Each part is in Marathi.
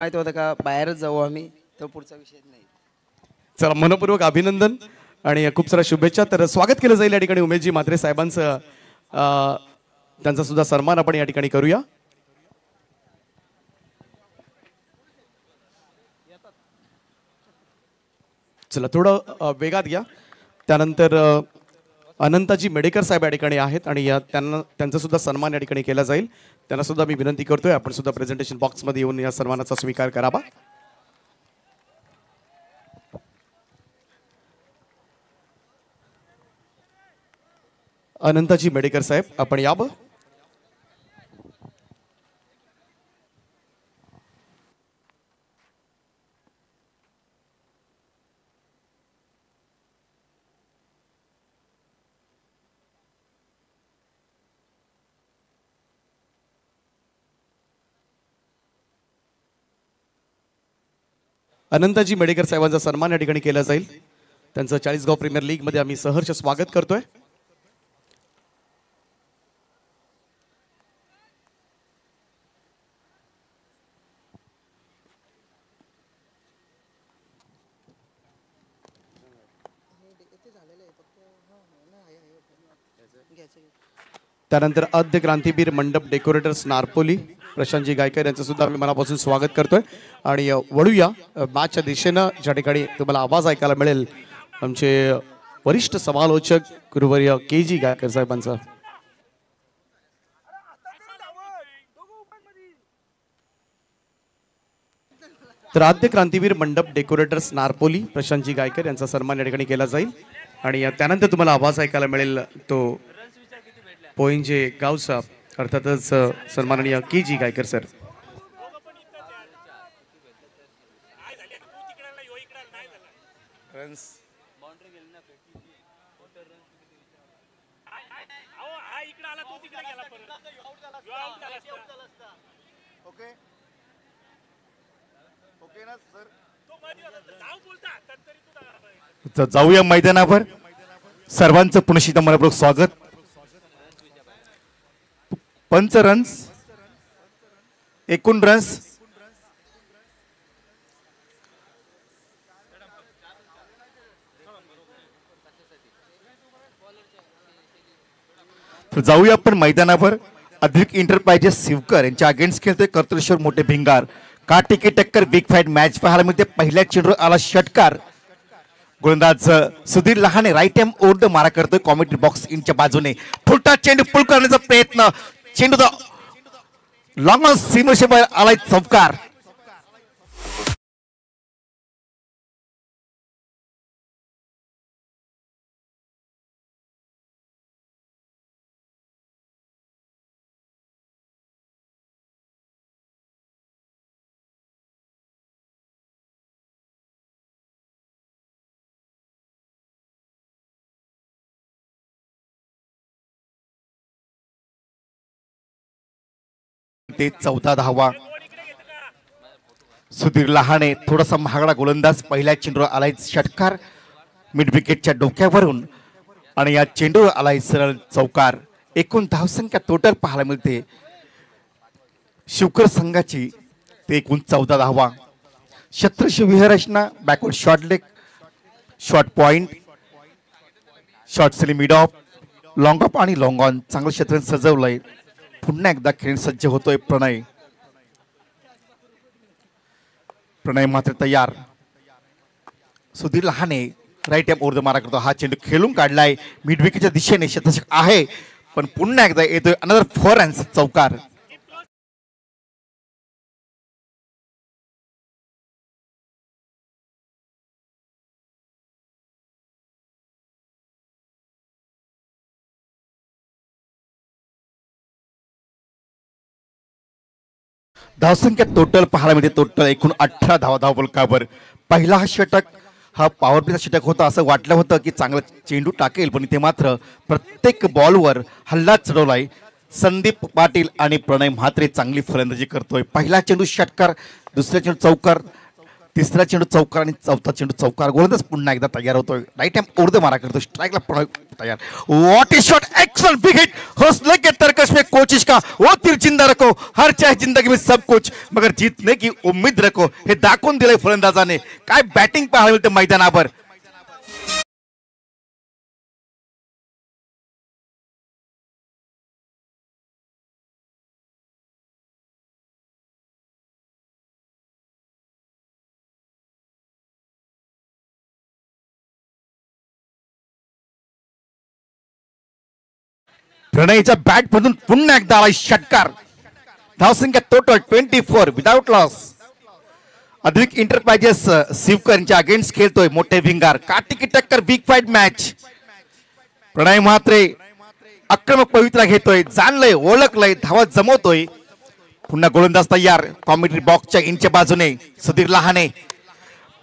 माहित होतं का बाहेरच जाऊ आम्ही तो पुढचा विषय नाही. चला मनपूर्वक अभिनंदन आणि खूप साऱ्या शुभेच्छा. तर स्वागत केलं जाईल या ठिकाणी उमेशजी म्हात्रे साहेबांचं. त्यांचा सुद्धा सन्मान आपण या ठिकाणी करूया. चला थोडं वेगात घ्या. त्यानंतर अनंताजी मेडेकर साहेब या ठिकाणी आहेत आणि त्यांचा सुद्धा सन्मान या ठिकाणी केला जाईल. त्यांना सुद्धा मी विनंती करतोय आपण सुद्धा प्रेझेंटेशन बॉक्समध्ये येऊन या सन्मानाचा स्वीकार करावा. अनंताजी मेडेकर साहेब आपण यावं. अनंताजी मेडेकर साहेबांचा सन्मान या ठिकाणी केला जाईल. त्यांचं चाळीसगाव प्रीमियर लीग मध्ये आम्ही सहर्ष स्वागत करतोय. त्यानंतर आद्य क्रांतीवीर मंडप डेकोरेटर्स नारपोली प्रशांतजी गायकर यांचं सुद्धा आम्ही मनापासून स्वागत करतोय. आणि वळूया मॅचच्या दिशेनं ज्या ठिकाणी तुम्हाला आवाज ऐकायला मिळेल आमचे वरिष्ठ समालोचक गुरुवर्य के.जी. गायकर साहेबांचा. तर आद्य क्रांतीवीर मंडप डेकोरेटर्स नारपोली प्रशांतजी गायकर यांचा सन्मान या ठिकाणी केला जाईल. आणि त्यानंतर तुम्हाला आवाज ऐकायला मिळेल तो पोईंजे गावचा अर्थातच सन्माननीय के.जी. गायकर सर. जाऊया मैदानावर. सर्वांचं पुनश्च मनपूर्वक स्वागत. पंच रन्स, एकूण रन्स जाऊया आपण मैदानावर. अद्विक एंटरप्राइजेस सिवकर यांच्या अगेन्स्ट खेळतोय कर्तृश्वर मोठे भिंगार. काटेकी टक्कर बिग फाईट मॅच पाहायला मिळते. पहिल्या चेंडूवर आला षटकार. गोलंदाज Sudhir Lahane right hand over the मारा करतोय कॉमेंट्री बॉक्स इनच्या बाजूने. फुलटा चेंडू पुल करण्याचा प्रयत्न. चेंडू लॉंग ऑन सीमरेषेवर आलाय चौकार. ते 14 धावा. सुधीर लहाने थोडासा महागडा गोलंदाज. पहिल्या चेंडूवर आलाय षटकार मिड विकेटच्या डोक्यावरून आणि या चेंडूवर आलाय सरळ चौकार. एकूण धावसंख्या टोटल पाहायला मिळते शिवकर संघाची ते एकूण 14 धावा. शत्रुशी व्यूहरचना backward short leg, short point, short सेली मिड ऑफ, लॉंग ऑफ आणि लॉंग ऑन चांगलं क्षेत्र सजवलंय. पुन्हा एकदा खेळ सज्ज होतोय प्रणय. प्रणय मात्र तयार. Sudhir Lahane right hand over the मारा करतो. हा चेंडू खेळून काढलाय मिड विकेटच्या दिशेने. शतक आहे पण पुन्हा एकदा येतोय अनदर 4 रन्स चौकार. धावसंख्या टोटल पाहायला मिळते. टोटल एकूण 18 धावा धावफलकावर. पहिला हा षटक हा पॉवर प्लेचा षटक होता. असं वाटलं होतं की चांगला चेंडू टाकेल पण इथे मात्र प्रत्येक बॉलवर हल्ला चढवलाय. संदीप पाटील आणि प्रणय म्हात्रे चांगली फलंदाजी करतोय. पहिला चेंडू षटकार, दुसऱ्या चेंडू चौकार. तिसरा चेंडू चौकार आणि चौथा चेंडू चौकार. गोलंदाज पुन्हा एकदा तयार होतोय. राईट हँड उर्द मारा करतो. स्ट्राइकला पुन्हा तयार. What is shot, excellent big hit. हौसले के तरकश में कोशिश का वो तीर जिंदा रखो. हर चाहे जिंदगी में सब कुछ मगर जीतने की उम्मीद रखो. हे दाखवून दिलंय फलंदाजाने. काय बॅटिंग पाहायला मिळते मैदानावर. प्रणयच्या बॅट मधून पुन्हा एकदा आला षटकार. धावसंख्या total 24 without loss. Advik enterprises Shivkar यांच्या अगेन्स्ट खेळतोय मोठे भिंगार. काटिकी टक्कर बिग फाईट मॅच. प्रणय म्हात्रे आक्रमक पवित्रा घेतोय. जाणलंय ओळखलंय धावा जमवतोय. पुन्हा गोलंदाज तयार. कॉमेंट्री बॉक्सच्या इनच्या बाजूने सुधीर लहाने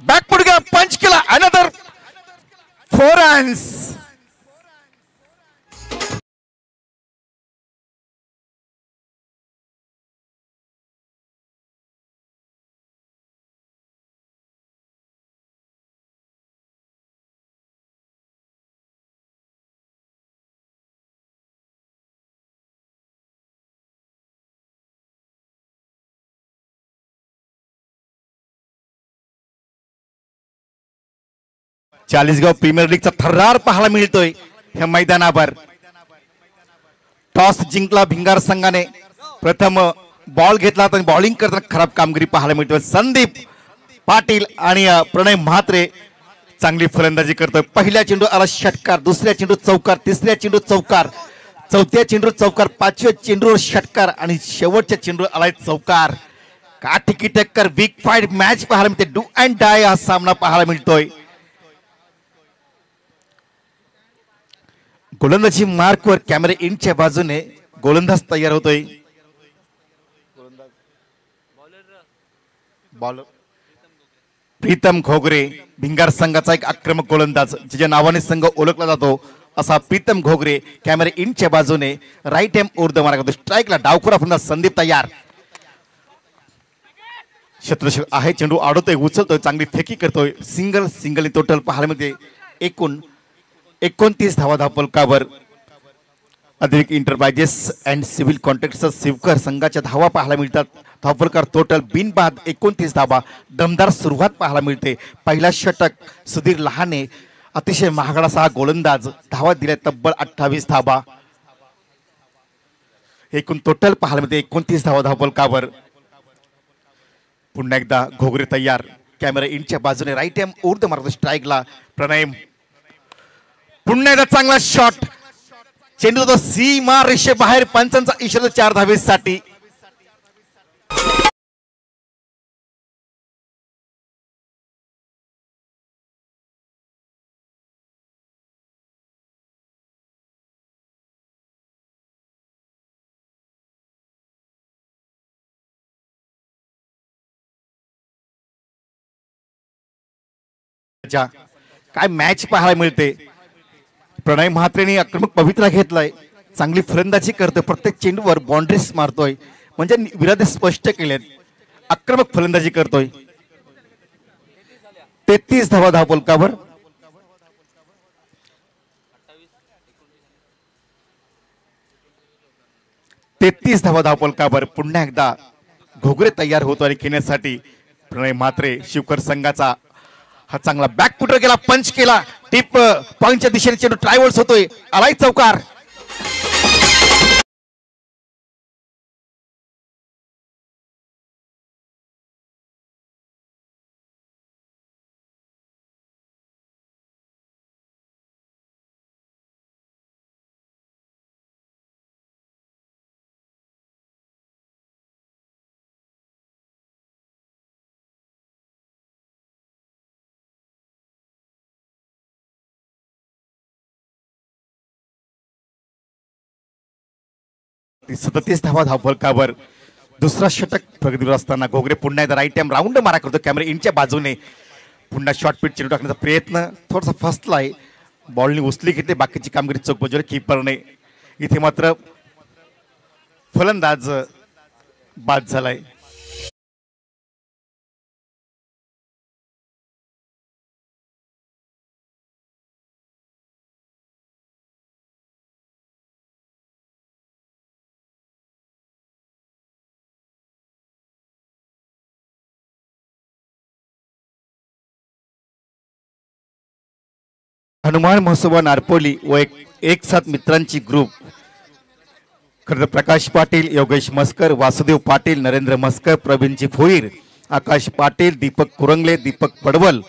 बॅकफुट गेला. पंच केला. Another 4 runs. चाळीसगाव प्रीमियर लीगचा थर्रार पाहायला मिळतोय ह्या मैदानावर. टॉस जिंकला भिंगार संघाने. प्रथम बॉल घेतला आणि बॉलिंग करताना खराब कामगिरी पाहायला मिळतोय. संदीप पाटील आणि प्रणय म्हात्रे चांगली फलंदाजी करतोय. पहिल्या चेंडू आला षटकार. दुसऱ्या चेंडू चौकार. तिसऱ्या चेंडू चौकार. चौथ्या चेंडू चौकार. पाचव्या चेंडूवर षटकार आणि शेवटच्या चेंडू आलाय चौकार. काटिकी टक्कर बिग फाईट मॅच पाहायला मिळते. डू अँड डाय हा सामना पाहायला मिळतोय. गोलंदाजी मार्कवर कॅमेरा इनच्या बाजूने गोलंदाज तयार होतोय. बॉलर प्रीतम घोगरे भिंगार संघाचा एक आक्रमक गोलंदाज ज्याच्या नावाने संघ ओळखला जातो असा प्रीतम घोगरे कॅमेरा इनच्या बाजूने राईट हँड उर्द मारा करतो. स्ट्राइकला डावखुरा पुन्हा संदीप तयार. क्षेत्ररक्षक आहे. चेंडू आडवतोय. उचलतोय. चांगली फेकी करतोय. सिंगल टोटल पाहायला मिळते. एकूण 29 धावा धावफलकावर. Advik enterprises and civil contractor Shivkar संघाच्या धावा पाहायला मिळतात. धावफलकार टोटल बिनबाद 29 धावा. दमदार सुरुवात पाहायला मिळते. पहिला षटक सुधीर लहाने अतिशय महागडा सहा गोलंदाज धावा दिल्या तब्बल 28 धावा. एकूण टोटल पाहायला मिळते 29 धावा धावफलकावर. पुन्हा एकदा घोगरे तयार. कॅमेरा इनच्या बाजूने राईट हँड उर्द मारतो. स्ट्राइकला प्रणय. पुन्हा एकदा चांगला शॉट. चेंडू तो सीमा रेषे बाहेर. पंचांचा इशारा 4 धावेसाठी. काय मॅच पाहायला मिळते. प्रणय म्हात्रेने आक्रमक पवित्रा घेतलाय. चांगली फलंदाजी करतोय. प्रत्येक चेंडूवर बाउंड्रीज मारतोय. म्हणजे विरादे स्पष्ट केलेत. आक्रमक फलंदाजी करतोय. 33 धावा धावफलकावर. पुन्हा एकदा घोगरे तयार होतो आणि खेळण्यासाठी. प्रणय म्हात्रे शिवकर संघाचा हा चांगला बॅकफुटर गेला. पंच केला. टिप पॉइंटच्या दिशेने चेंडू ट्रायवर्स होतोय. आलाय चौकार. ती 37 धावा धावफलकावर. दुसरा षटक प्रगतीवर असताना घोगरे पुन्हा एकदा राईट हँड राऊंड मारा करतो. कॅमेरा इनच्या बाजूने पुन्हा शॉर्ट पिच चेंडू टाकण्याचा प्रयत्न थोडासा फसलाय. बॉलनी उचली घेतली. बाकीची कामगिरी चोख बजवली कीपरने. इथे मात्र फलंदाज बाद झालाय. हनुमान महोत्सव नारपोली व एक साथ मित्रांची ग्रुप खरं तर प्रकाश पाटील, योगेश मस्कर, वासुदेव पाटील, नरेंद्र मस्कर, प्रवीणजी भोईर, आकाश पाटील, दीपक कुरंगले, दीपक पडवल,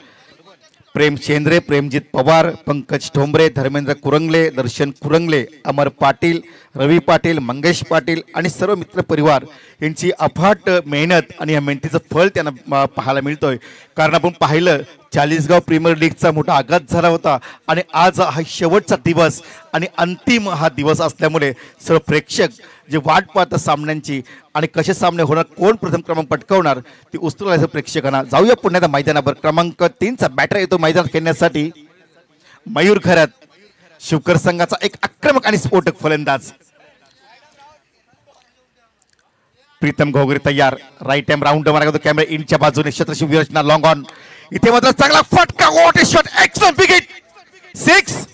प्रेम शेंद्रे, प्रेमजित पवार, पंकज ठोंबरे, धर्मेंद्र कुरंगले, दर्शन कुरंगले, अमर पाटील, रवी पाटील, मंगेश पाटील आणि सर्व मित्र परिवार यांची अफाट मेहनत आणि या मेहनतीचं फळ त्यांना पाहायला मिळतोय. कारण आपण पाहिलं चाळीसगाव प्रीमियर लीगचा मोठा आघात झाला होता आणि आज हा शेवटचा दिवस आणि अंतिम हा दिवस असल्यामुळे सर्व प्रेक्षक जे वाट पाहतात सामन्यांची आणि कसे सामने होणार, कोण प्रथम क्रमांक पटकावणार ती उत्सुक आहे प्रेक्षकांना. जाऊया पुन्हा त्या मैदानावर. क्रमांक 3चा बॅटर येतो मैदानात खेळण्यासाठी. मयूर खरत शिवकर संघाचा एक आक्रमक आणि स्फोटक फलंदाज. प्रीतम घोगरे तयार. राईट हँड राऊंड मारा करतो कॅमेरा इनच्या बाजूने. छत्रशिव विरचना लॉंग ऑन. इथे मात्र चांगला फटका. What is shot. Excellent wicket. 6.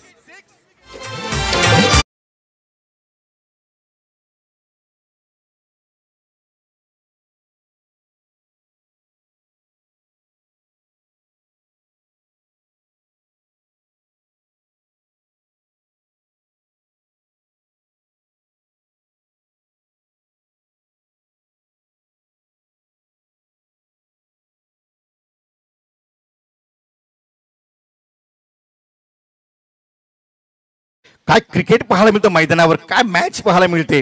काय क्रिकेट पाहायला मिळतं मैदानावर, काय मॅच पाहायला मिळते.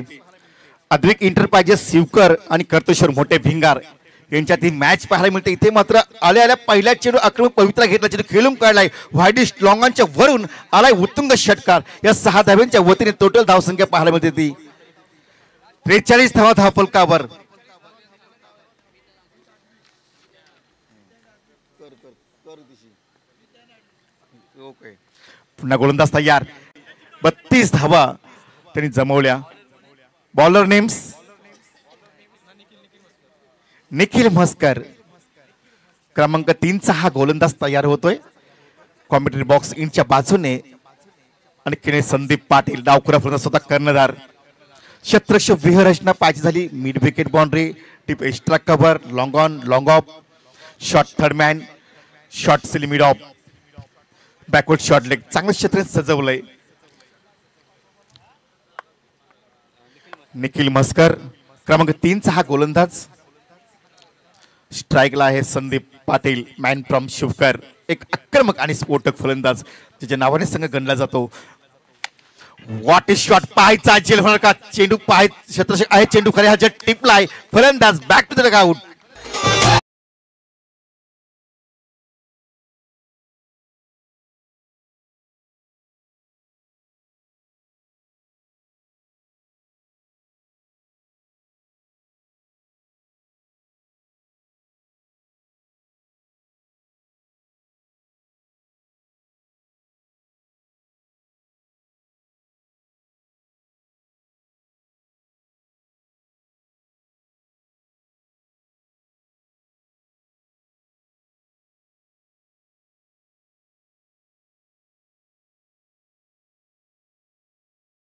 अद्विक इंटरप्राइजेस शिवकर आणि कर्तेश्वर मोठे भिंगार यांच्यात ही मॅच पाहायला मिळते. इथे मात्र आल्या पहिल्या चेंडू आक्रमक पवित्रा घेतला, चेंडू खेळून काढलाय. व्हाईडिश लॉंगांच्या वरून आलाय उत्तुंग षटकार. या 6 धाव्यांच्या वतीने टोटल धावसंख्या पाहायला मिळते ती 43 धावा धावफलकावर. पुन्हा गोलंदाज तयार. 32 धावा त्यांनी जमवल्या. Bowler names Nikhil Mhaskar. क्रमांक 3चा हा गोलंदाज तयार होतोय कॉमेंट्री बॉक्स इनच्या बाजूने. आणि किने संदीप पाटील डावखुरा फलंदाज स्वतः कर्णधार. छत्रशिव विहरचना पाहिजे झाली. Mid wicket boundary, tip extra cover, long on, long of, short third man, short silly mid of, backward short leg. चांगलं क्षेत्र सजवलंय. निखिल म्हस्कर क्रमांक 3चा हा गोलंदाज. स्ट्राईकला आहे संदीप पाटील, मॅन फ्रॉम शिवकर. एक आक्रमक आणि स्फोटक फलंदाज ज्याच्या नावाने संघ गणला जातो. What is shot. पाहायचा जेल होणार का. चेंडू पाहाय क्षेत्र आहे. चेंडू खरे हा जट टिपला आहे. फलंदाज बॅक टू द डगआउट.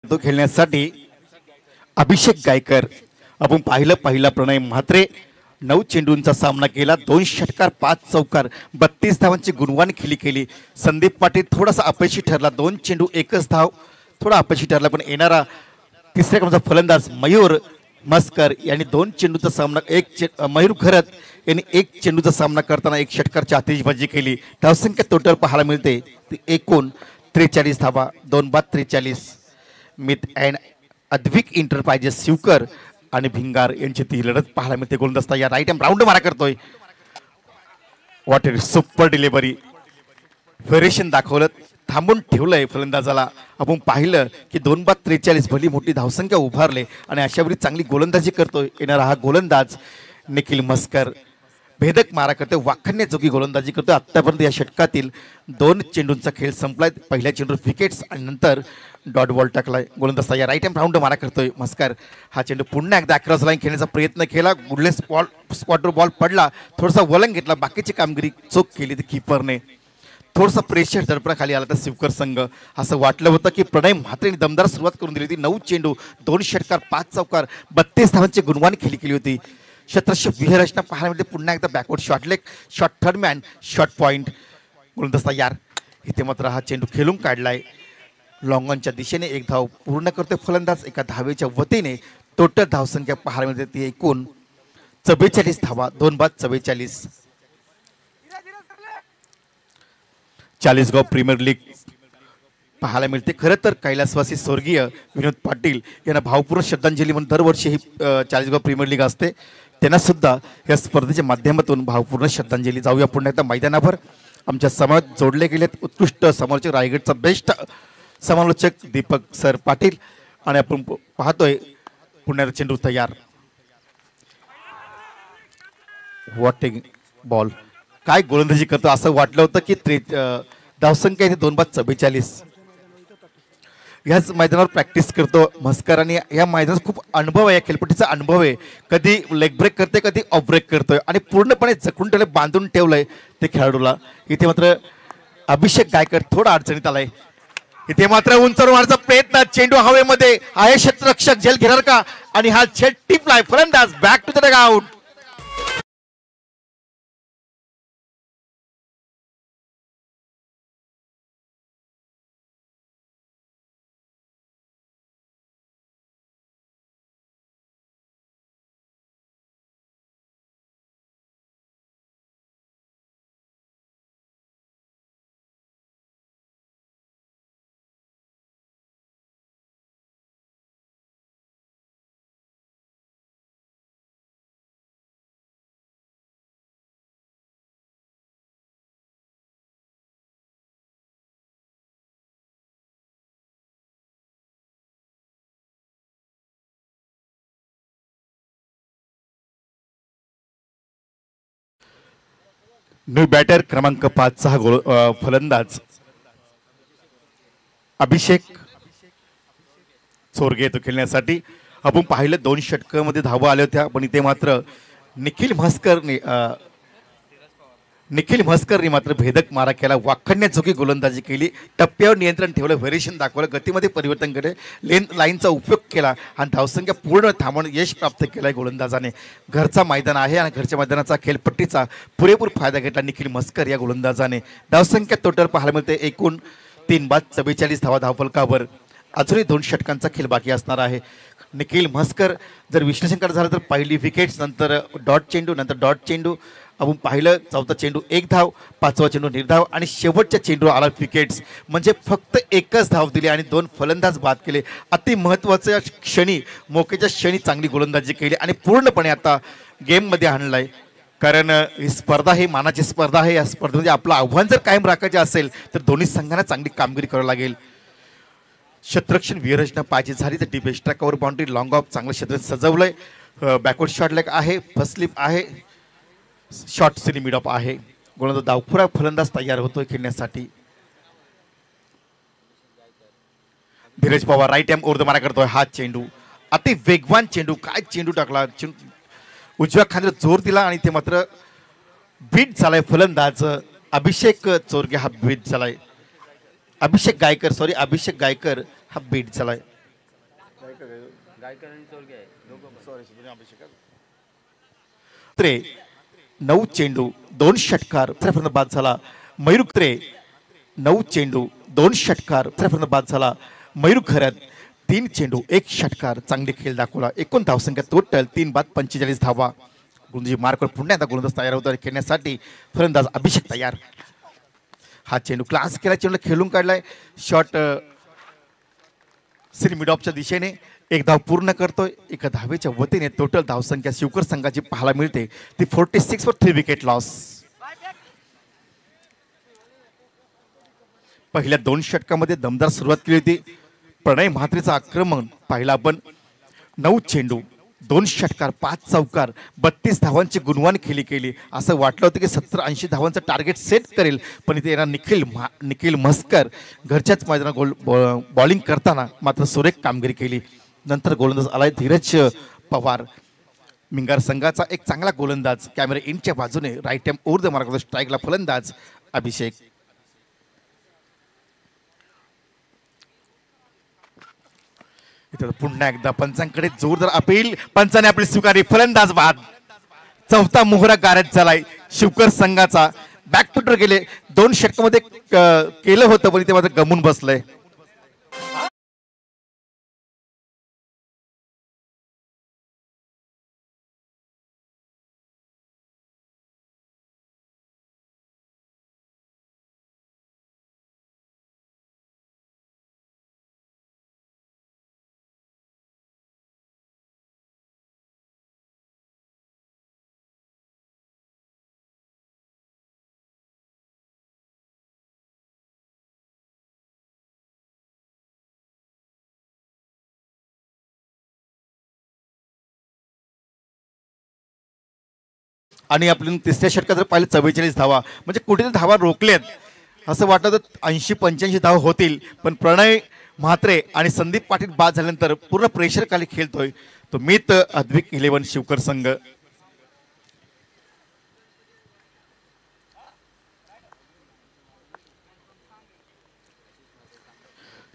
तो खेळण्यासाठी अभिषेक गायकर. आपण पाहिलं पहिला प्रणय म्हात्रे 9 चेंडूंचा सामना केला. 2 षटकार 5 चौकार 32 धावांची गुणवान खेळी केली. संदीप पाटील थोडासा अपयशी ठरला. 2 चेंडू 1च धाव थोडा अपयशी ठरला. पण येणारा तिसऱ्या क्रमांकाचा फलंदाज मयूर मस्कर यांनी 2 चेंडूचा सामना मयूर खरत यांनी 1 चेंडूचा सामना करताना 1 षटकारची आतिषबाजी केली. धावसंख्या टोटल पाहायला मिळते ती एकूण 43 धावा. 2 बाद 43. Myth and Advik enterprises Shivkar आणि भिंगार यांची ती लढत पाहायला मिळते. गोलंदाज या राईट हँड राऊंड मारा करतोय. What is super delivery. Variation दाखवलं, थांबून ठेवलंय फलंदाजाला. आपण पाहिलं की 2 बाद 43 भली मोठी धावसंख्या उभारले आणि अशावेळी चांगली गोलंदाजी करतोय येणारा हा गोलंदाज निखिल म्हस्कर. भेदक मारा करतोय, वाखाणण्याजोगी गोलंदाजी करतोय. आतापर्यंत या षटकातील 2 चेंडूंचा खेळ संपलाय. पहिल्या चेंडूवर विकेट्स आणि नंतर डॉट बॉल टाकलाय. गोलंदाज या राईट हँड राऊंड मारा करतोय म्हस्कर. हा चेंडू पुन्हा एकदा अक्रॉस लाईन खेळण्याचा प्रयत्न केला. गुडलेस स्पॉटवर बॉल पडला. थोडासा वलंग घेतला. बाकीची कामगिरी चोख केली ती कीपरने. थोडंसं प्रेशर दडपणाखाली आला तर शिवकर संघ. असं वाटलं होतं की प्रणय म्हात्रेने दमदार सुरुवात करून दिली होती. 9 चेंडू 2 षटकार 5 चौकार 32 धावांची गुणवान खेळी केली होती. छत्रशिव विहरचना पाहायला मिळते पुन्हा एकदा backward short leg, short third man, short point. गोलंदाज तयार. इथे मात्र हा चेंडू खेळून काढलाय. लॉंगॉनच्या दिशेने एक धाव पूर्ण करतोय फलंदाज. एका धावेच्या वतीने टोटल धावसंख्या पाहायला मिळते ती एकूण 44 धावा. 2-44. चाळीसगाव प्रीमियर लीग पाहायला मिळते. खरं तर कैलासवासी स्वर्गीय विनोद पाटील यांना भावपूर्ण श्रद्धांजली म्हणून दरवर्षी ही चाळीसगाव प्रीमियर लीग असते. त्यांना सुद्धा या स्पर्धेच्या माध्यमातून भावपूर्ण श्रद्धांजली. जाऊया पुन्हा एकदा मैदानावर. आमच्या समाजात जोडले गेलेत उत्कृष्ट समालोचक, रायगडचा बेस्ट समालोचक दीपक सर पाटील. आणि आपण पाहतोय पुण्याचा चेंडू तयार. वॉटिंग बॉल काय गोलंदाजी करतो असं वाटलं होतं की धावसंख्या इथे 2-44. ह्याच मैदानावर प्रॅक्टिस करतो म्हस्कर आणि या मैदानात खूप अनुभव आहे. या खेळपट्टीचा अनुभव आहे. कधी लेग ब्रेक करते, कधी ऑफ ब्रेक करतोय आणि पूर्णपणे जखून ठेवलंय, बांधून ठेवलंय ते खेळाडूला. इथे मात्र अभिषेक गायकर थोडा अडचणीत आलाय. इथे मात्र उंचावर मारण्याचा प्रयत्न. चेंडू हवेमध्ये आहे. क्षेत्ररक्षक झेल घेणार का? आणि हा झेल टिपलाय. फलंदाज back to the dugout. New batter क्रमांक 5 गोल फलंदाज अभिषेक चोरगे येतो खेळण्यासाठी. आपण पाहिलं 2 षटकामध्ये धावा आल्या होत्या, पण इथे मात्र निखिल म्हस्करने मात्र भेदक मारा केला. वाखाणण्याजोगी गोलंदाजी केली. टप्प्यावर नियंत्रण ठेवलं, व्हेरिएशन दाखवलं, गतीमध्ये परिवर्तन केले, लाईनचा उपयोग केला आणि धावसंख्या पूर्ण थांबवून यश प्राप्त केलंय गोलंदाजाने. घरचा मैदान आहे आणि घरच्या मैदानाचा खेळपट्टीचा पुरेपूर फायदा घेतला निखिल म्हस्कर या गोलंदाजाने. धावसंख्या टोटल पाहायला मिळते एकूण 3-44 धावा धावफलकावर. अजूनही 2 षटकांचा खेळ बाकी असणार आहे. निखिल म्हस्कर जर विश्लेषण करायचं झालं तर पहिली विकेट्स, नंतर डॉट चेंडू, आपण पाहिलं 4था चेंडू 1 धाव, 5वा चेंडू निर्धाव आणि शेवटच्या चेंडू आला विकेट्स. म्हणजे फक्त 1च धाव दिली आणि 2 फलंदाज बाद केले. अति महत्त्वाच्या क्षणी, मोक्याच्या क्षणी चांगली गोलंदाजी केली आणि पूर्णपणे आता गेममध्ये आणलाय. कारण ही स्पर्धा ही मानाची स्पर्धा आहे. या स्पर्धेमध्ये आपलं आव्हान जर कायम राखायचे असेल तर दोन्ही संघांना चांगली कामगिरी करावी लागेल. क्षेत्ररक्षण विरचना पाहिजे झाली तर डीप स्ट्रायकावर बाउंड्री, लॉंग ऑफ चांगलं क्षेत्र सजवलंय. बॅकवर्ड शॉट लेग आहे, फर्स्ट स्लिप आहे, शॉर्ट सिनी मिड ऑफ आहे. गोलंदाज डावखुरा फलंदाज तयार होतोय खेळण्यासाठी. Dhiraj Pawar right hand over the मारा करतोय. हा चेंडू अति वेगवान चेंडू, काय चेंडू टाकला. उजव्या खांद्याला जोर दिला आणि ते मात्र बीट झालाय. फलंदाज अभिषेक चोरगे हा बीट झालाय. अभिषेक गायकर हा बीट झालाय. 9 चेंडू 2 षटकार बाद झाला. मयूर 9 चेंडू 2 षटकार बाद झाला. मयूर खऱ्यात 3 चेंडू 1 षटकार चांगली खेळ दाखवला. एकूण धावसंख्या टोटल 3-45 धावा. गोलंदाजी मार्कवर पुन्हा एकदा गोलंदाज तयार होतो खेळण्यासाठी. फलंदाज अभिषेक तयार. हा चेंडू क्लास केला, चेंडू खेळून काढलाय. शॉट सिनी मिड ऑफच्या दिशेने 1 धाव पूर्ण करतोय. एका धावेच्या वतीने टोटल धावसंख्या शिवकर संघाची पाहायला मिळते ती 46 वर 3 विकेट लॉस. पहिल्या 2 षटकामध्ये दमदार सुरुवात केली होती. प्रणय म्हात्रेचं आक्रमण पाहिलं आपण. 9 चेंडू 2 षटकार 5 चौकार 32 धावांची गुणवान खेळी केली. असं वाटलं होतं की 70-80 धावांचं टार्गेट सेट करेल, पण इथे येणार निखिल म्हस्कर घरच्याच मैदानात बॉलिंग करताना मात्र सुरेख कामगिरी केली. नंतर गोलंदाज आलाय धीरज पवार. मिंगार संघाचा एक चांगला गोलंदाज. कॅमेरा इंटच्या बाजूने right hand over the mark स्ट्राईकला फलंदाज अभिषेक. इथे पुन्हा एकदा पंचांकडे जोरदार अपील. पंचाने आपली स्वीकारली. फलंदाज बाद. 4था मोहरा गारद झालाय शिवकर संघाचा. बॅक फुटर गेले. 2 षटकामध्ये केलं होतं पण ते मात्र गमून बसलंय. आणि आपण तिसऱ्या षटकात जर पाहिलं 44 धावा, म्हणजे कुठेतरी धावा रोखलेत असं वाटतं. 80-85 धावा होतील, पण प्रणय म्हात्रे आणि संदीप पाटील बाद झाल्यानंतर पूर्ण प्रेशर खाली खेळतोय तो मित अद्विक 11 शिवकर संघ.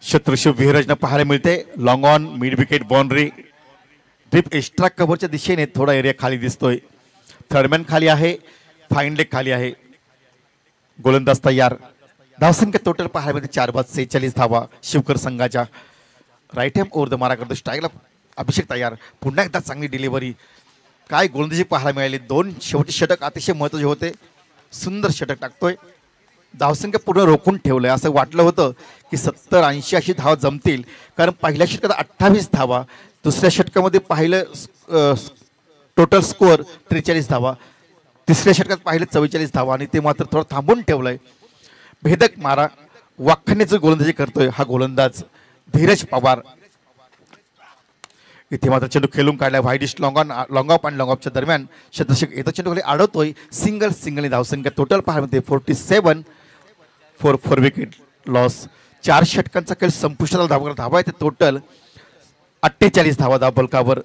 शत्रुशिव विहरजना पाहायला मिळते. Long on, mid wicket, boundary, deep extra कव्हरच्या दिशेने थोडा एरिया खाली दिसतोय. थर्डमॅन खाली आहे, फाईन लेग खाली आहे. गोलंदाज तयार. धावसंख्या टोटल पाहायला मिळते 4-46 धावा शिवकर संघाच्या. राईट हँड ओव्हर द मारा करतो. स्ट्राईकला अभिषेक तयार. पुन्हा एकदा चांगली डिलिव्हरी. काय गोलंदाजी पाहायला मिळाली. 2 शेवटचे षटक अतिशय महत्त्वाचे होते. सुंदर षटक टाकतोय. धावसंख्या पूर्ण रोखून ठेवलंय. असं वाटलं होतं की 70-80 अशी धावा जमतील, कारण पहिल्या षटकात 28 धावा, दुसऱ्या षटकामध्ये पाहिलं टोटल स्कोअर 43 धावा, तिसऱ्या षटकात पाहिलं 44 धावा, आणि ते मात्र थोडं थांबून ठेवलंय. भेदक मारा वाखाण्याचं गोलंदाजी करतोय हा गोलंदाज धीरज पवार. इथे मात्र चेंडू खेळून काढलाय. व्हाईडिश लॉंग ऑफ आणि लॉंग ऑफच्या दरम्यान शतषक येतो. चेंडू खाली अडवतोय. सिंगल धावसंख्या टोटल पाहायला मिळते 47 4 विकेट लॉस. 4 षटकांचा खेळ संपुष्टात धावा येते. टोटल 48 धावा धावफलकावर.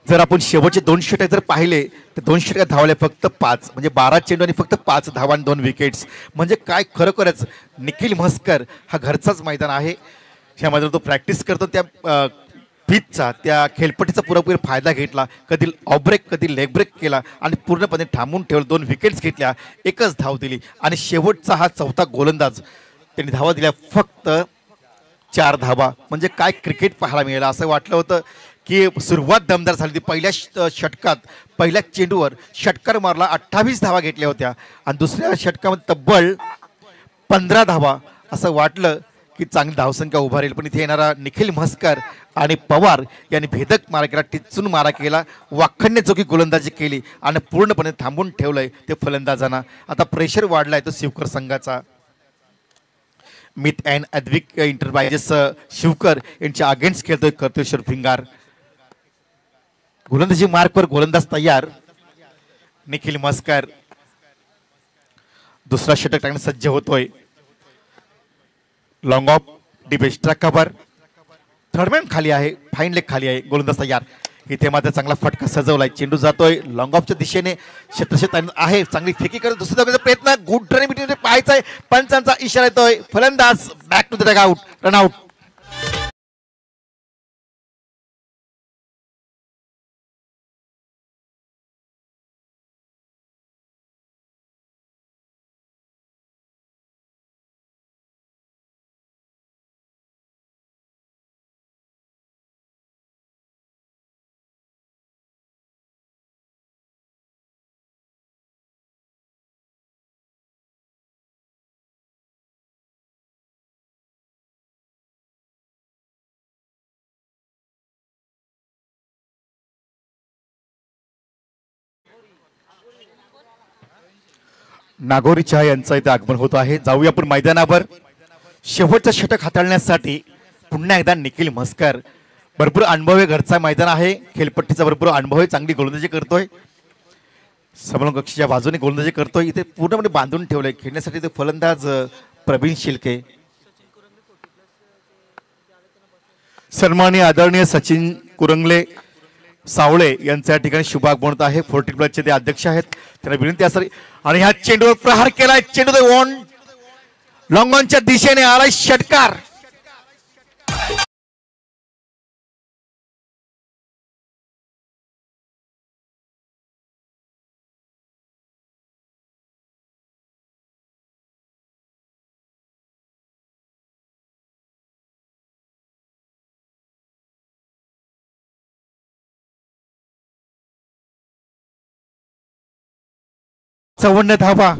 जर आपण शेवटचे 2 षटक जर पाहिले तर 2 षटकात धावले फक्त 5, म्हणजे 12 चेंडू आणि फक्त 5 धावा आणि 2 विकेट्स. म्हणजे काय खरोखरच निखिल म्हस्कर हा घरचाच मैदान आहे. ह्यामध्ये तो प्रॅक्टिस करतो. त्या पिचचा, त्या खेळपट्टीचा पुरेपूर फायदा घेतला. कधी ऑफ ब्रेक, कधी लेग ब्रेक केला आणि पूर्णपणे थांबून ठेवलं. 2 विकेट्स घेतल्या, 1च धाव दिली. आणि शेवटचा हा चौथा गोलंदाज, त्यांनी धावा दिल्या फक्त 4 धावा. म्हणजे काय क्रिकेट पाहायला मिळालं. असं वाटलं होतं की सुरुवात दमदार झाली होती. पहिल्या षटकात पहिल्या चेंडूवर षटकार मारला, 28 धावा घेतल्या होत्या, आणि दुसऱ्या षटकामध्ये तब्बल 15 धावा. असं वाटलं की चांगली धावसंख्या उभारेल, पण इथे येणारा निखिल म्हस्कर आणि पवार यांनी भेदक मारा केला, टिचून मारा केला, वाखाणण्याजोगी गोलंदाजी केली आणि पूर्णपणे थांबून ठेवलंय ते फलंदाजांना. आता प्रेशर वाढलाय तो शिवकर संघाचा. मित अँड अद्विक इंटरप्राइजेस शिवकर यांच्या अगेन्स्ट खेळतोय कर्तेश्वर भिंगार. गोलंदाजी मार्कवर गोलंदाज तयार. निखिल म्हस्कर दुसरा षटक टाकण्यास सज्ज होतोय. Long of, deep extra cover, third man खाली आहे, फाईन लेग खाली आहे. गोलंदाज तयार. इथे मात्र चांगला फटका सजवलाय. चेंडू जातोय लॉंग ऑफच्या दिशेने. क्षेत्रक्षेत्र आहे, चांगली फेकी करत दुसऱ्या धावेचा प्रयत्न. Good run पाहायचाय. पंचांचा इशारा येतोय. फलंदाज back to the dugout, run out. Nagori चहा यांचं इथे आगमन होत आहे. जाऊया आपण मैदानावर. शेवटचं षटक हाताळण्यासाठी पुन्हा एकदा निखिल म्हस्कर. भरपूर अनुभव घरचा मैदान आहे. खेळपट्टीचा भरपूर अनुभव आहे. चांगली गोलंदाजी करतोय. समोर कक्षीच्या बाजूने गोलंदाजी करतोय. इथे पूर्णपणे बांधून ठेवलंय खेळण्यासाठी. ते फलंदाज प्रवीण शिलके. सन्माननीय आदरणीय सचिन कुरंगले सावळे यांच्या ठिकाणी शुभ आगमन होत आहे. 14 प्लसचे ते अध्यक्ष आहेत. त्यांना विनंती असेल. आणि ह्या चेंडूवर प्रहार केलाय. चेंडू लॉंग ऑनच्या दिशेने आलाय षटकार. 54 धावा.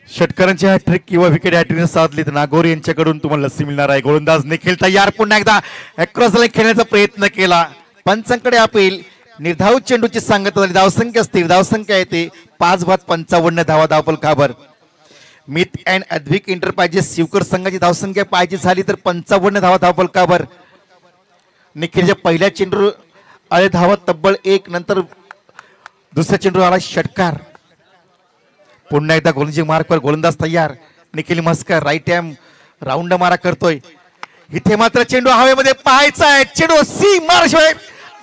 षटकारांची हॅट्रिक किंवा विकेट हॅट्रिक साधली तर नागोरी यांच्याकडून तुम्हाला लस्सी मिळणार आहे. गोलंदाज निखिल तयार, पुन्हा एकदा अक्रॉस लाईन खेळण्याचा प्रयत्न केला. पंचांकडे अपील. निर्धाव चेंडूची सांगत झाली. धावसंख्या स्थिर, धावसंख्या येते 5/55 धावा धावफलकावर. मिथ अँड अद्विक एंटरप्राइजेस शिवकर संघाची धावसंख्या पाहिजे झाली तर 55 धावा धावफलकावर. निखिलच्या पहिल्या चेंडू आळे धावा तब्बल 1. नंतर दुसऱ्या चेंडू आला षटकार. पुन्हा एकदा गोलंदाजी मार्कवर गोलंदाज तयार. निखिल मस्कर राईट हँड राऊंड मारा करतोय. इथे मात्र चेंडू हवेमध्ये पाहायचा आहे. चेंडू सी मारशिवाय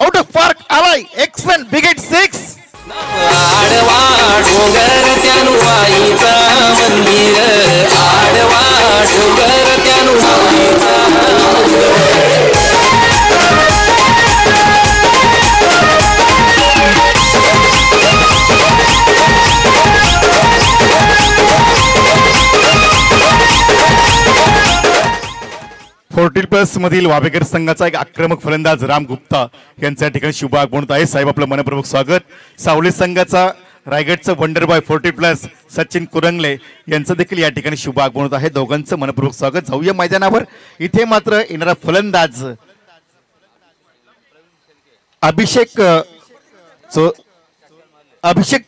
आउट ऑफ पार्क आलाय. Excellent wicket 6. आडवा डोंगर त्यानु आईचा मंदिर, आडवा डोंगर त्यानु आईचा मंदिर. फोर्टीन प्लस मधील वावेकर संघाचा एक आक्रमक फलंदाज राम गुप्ता यांच्या ठिकाणी शुभ आगमन आहे. साहेब आपलं मनपूर्वक स्वागत. सावली संघाचा रायगडचं वंडर बॉय 40 प्लस सचिन कुरंगले यांचं देखील या ठिकाणी शुभ आगमन आहे. दोघांचं मनपूर्वक स्वागत. जाऊया मैदानावर. इथे मात्र येणारा फलंदाज अभिषेक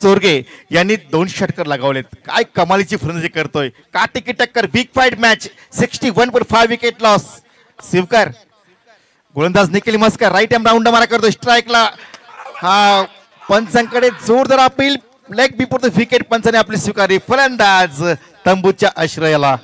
चोरगे यांनी 2 षटकार लगावलेत. काय कमालीची फलंदाजी करतोय. काटेकी टक्कर, big fight match. 61.5 wicket loss. Shivkar गोलंदाज निखिल मस्कर राईट हँड राऊंड मारा करतोय. स्ट्राईकला हा पंचांकडे जोरदार appeal. Leg before the wicket Panchane आपली स्वीकारली. फलंदाज तंबूच्या आश्रयाला.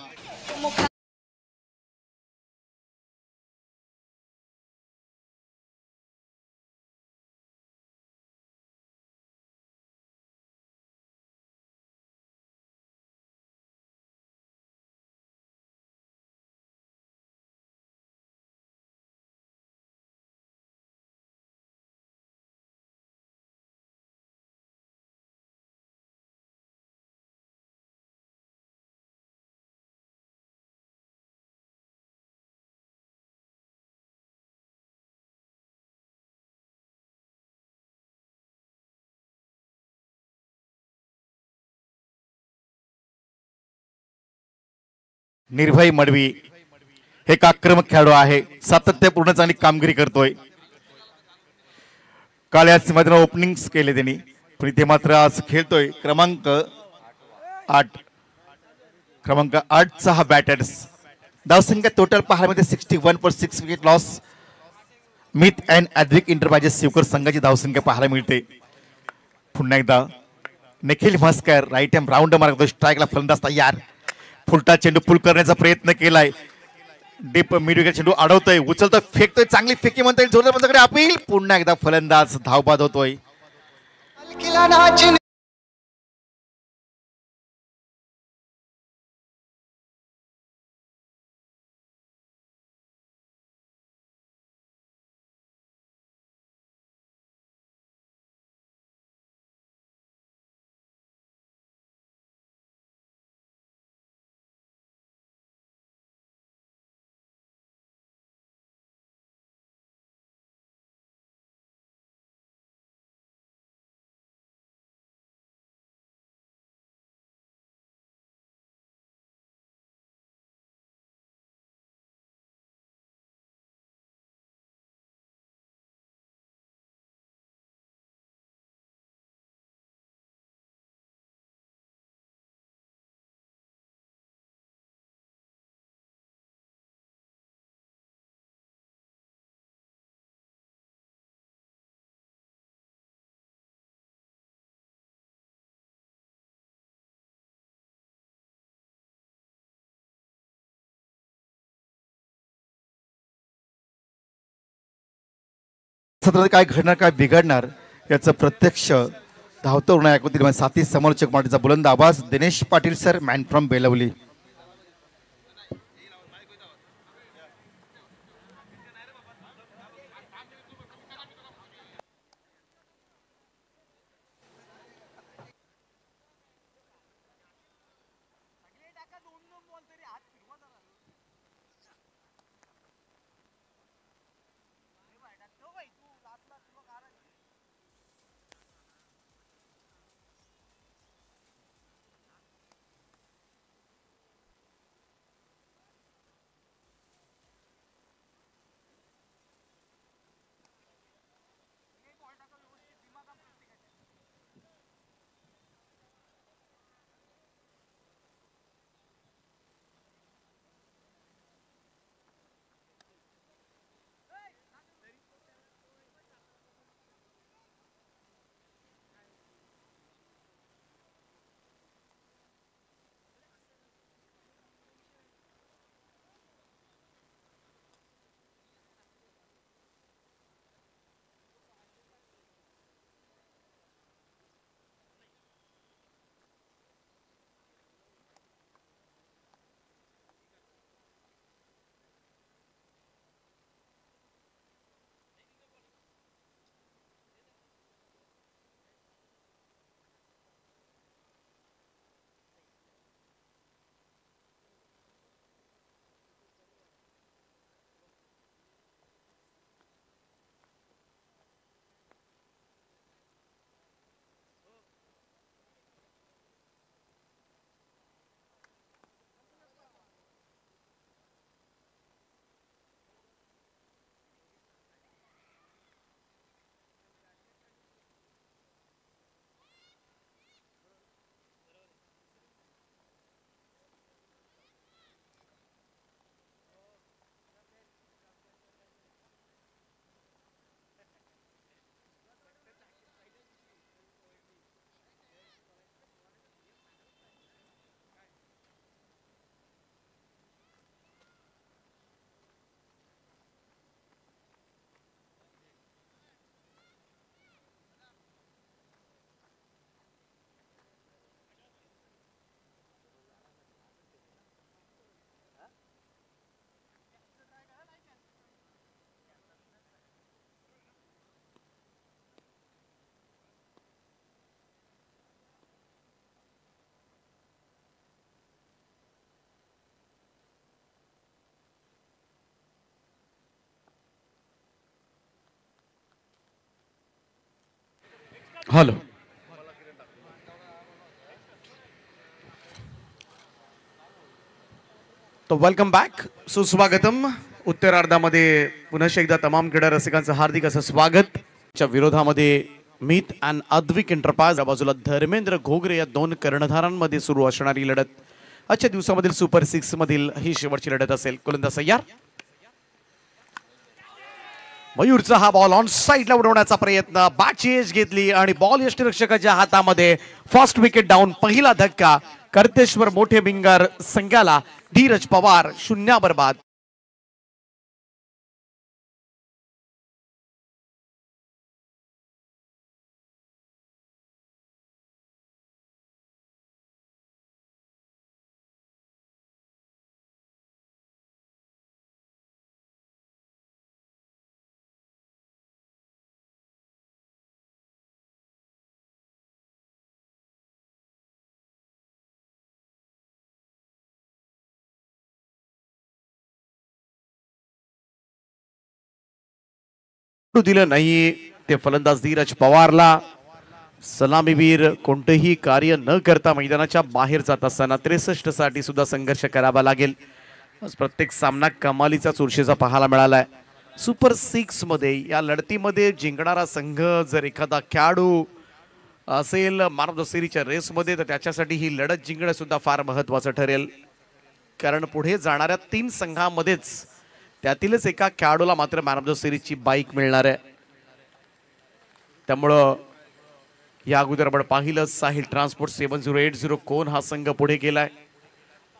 निर्भय मडवी हे एक आक्रमक खेळाडू आहे. सातत्यपूर्ण चांगली कामगिरी करतोय. काल याच मैदानात ओपनिंग केले त्यांनी, पण इथे मात्र आज खेळतोय. क्रमांक 8चा हा बॅटर्स. धावसंख्या टोटल पाहायला 61.6 wicket loss. Myth and Advik enterprises Shivkar संघाची धावसंख्या पाहायला मिळते. पुन्हा एकदा निखिल मस्कर राईट हँड राऊंड मारतो. स्ट्राईकला फलंदाज तयार. फुलटा चेंडू पुल करण्याचा प्रयत्न केलाय. डीप मिड विकेट चेंडू अडवतोय, उचलतोय, फेकतोय. चांगली फेकी म्हणता येईल. जोरदार पंचाकडे अपील. पुन्हा एकदा फलंदाज धावबाद होतोय. सत्रात काय घडणार, काय बिघडणार याचं प्रत्यक्ष धावतो ऐकून साथी समालोचक माटीचा बुलंद आवाज. Dinesh Patil sir, man from Belavali. Hello. तो वेलकम बॅक, सुस्वागतम. उत्तरार्धामध्ये पुन्हा एकदा तमाम क्रीडा रसिकांचं हार्दिक असं स्वागत. च्या विरोधामध्ये मीत अँड अद्विक एंटरप्राइज या बाजूला धर्मेंद्र घोगरे या दोन कर्णधारांमध्ये सुरू असणारी लढत आजच्या दिवसामधील सुपर 6 मधील ही शेवटची लढत असेल. गोलंदाज तयार. मयूरचा हा बॉल ऑन साइडला उडवण्याचा प्रयत्न, बॅटची एज घेतली आणि बॉल यष्टीरक्षकाच्या हातामध्ये. First wicket down. पहिला धक्का कर्तेश्वर मोठे बिंगार संघाला. धीरज पवार 0 बरबाद. दिलं नाही ते फलंदाज धीरज पवारला. सलामीवीर कोणतेही कार्य न करता मैदानाच्या बाहेर जात असताना 63 साठी सुद्धा संघर्ष करावा लागेल. आज प्रत्येक सामना कमालीचा चुरशीचा पाहायला मिळालाय. सुपर 6 मध्ये या लढतीमध्ये जिंकणारा संघ जर एखादा खेळाडू असेल मॅन ऑफ द सिरीजच्या रेसमध्ये, तर त्याच्यासाठी ही लढत जिंकणं सुद्धा फार महत्वाचं ठरेल. कारण पुढे जाणाऱ्या 3 संघांमध्येच त्यातीलच एका खेळाडूला मात्र मॅन ऑफ द सिरीजची बाईक मिळणार आहे. त्यामुळं या अगोदर आपण पाहिलं साहिल ट्रान्सपोर्ट 7080 कोण हा संघ पुढे गेलाय.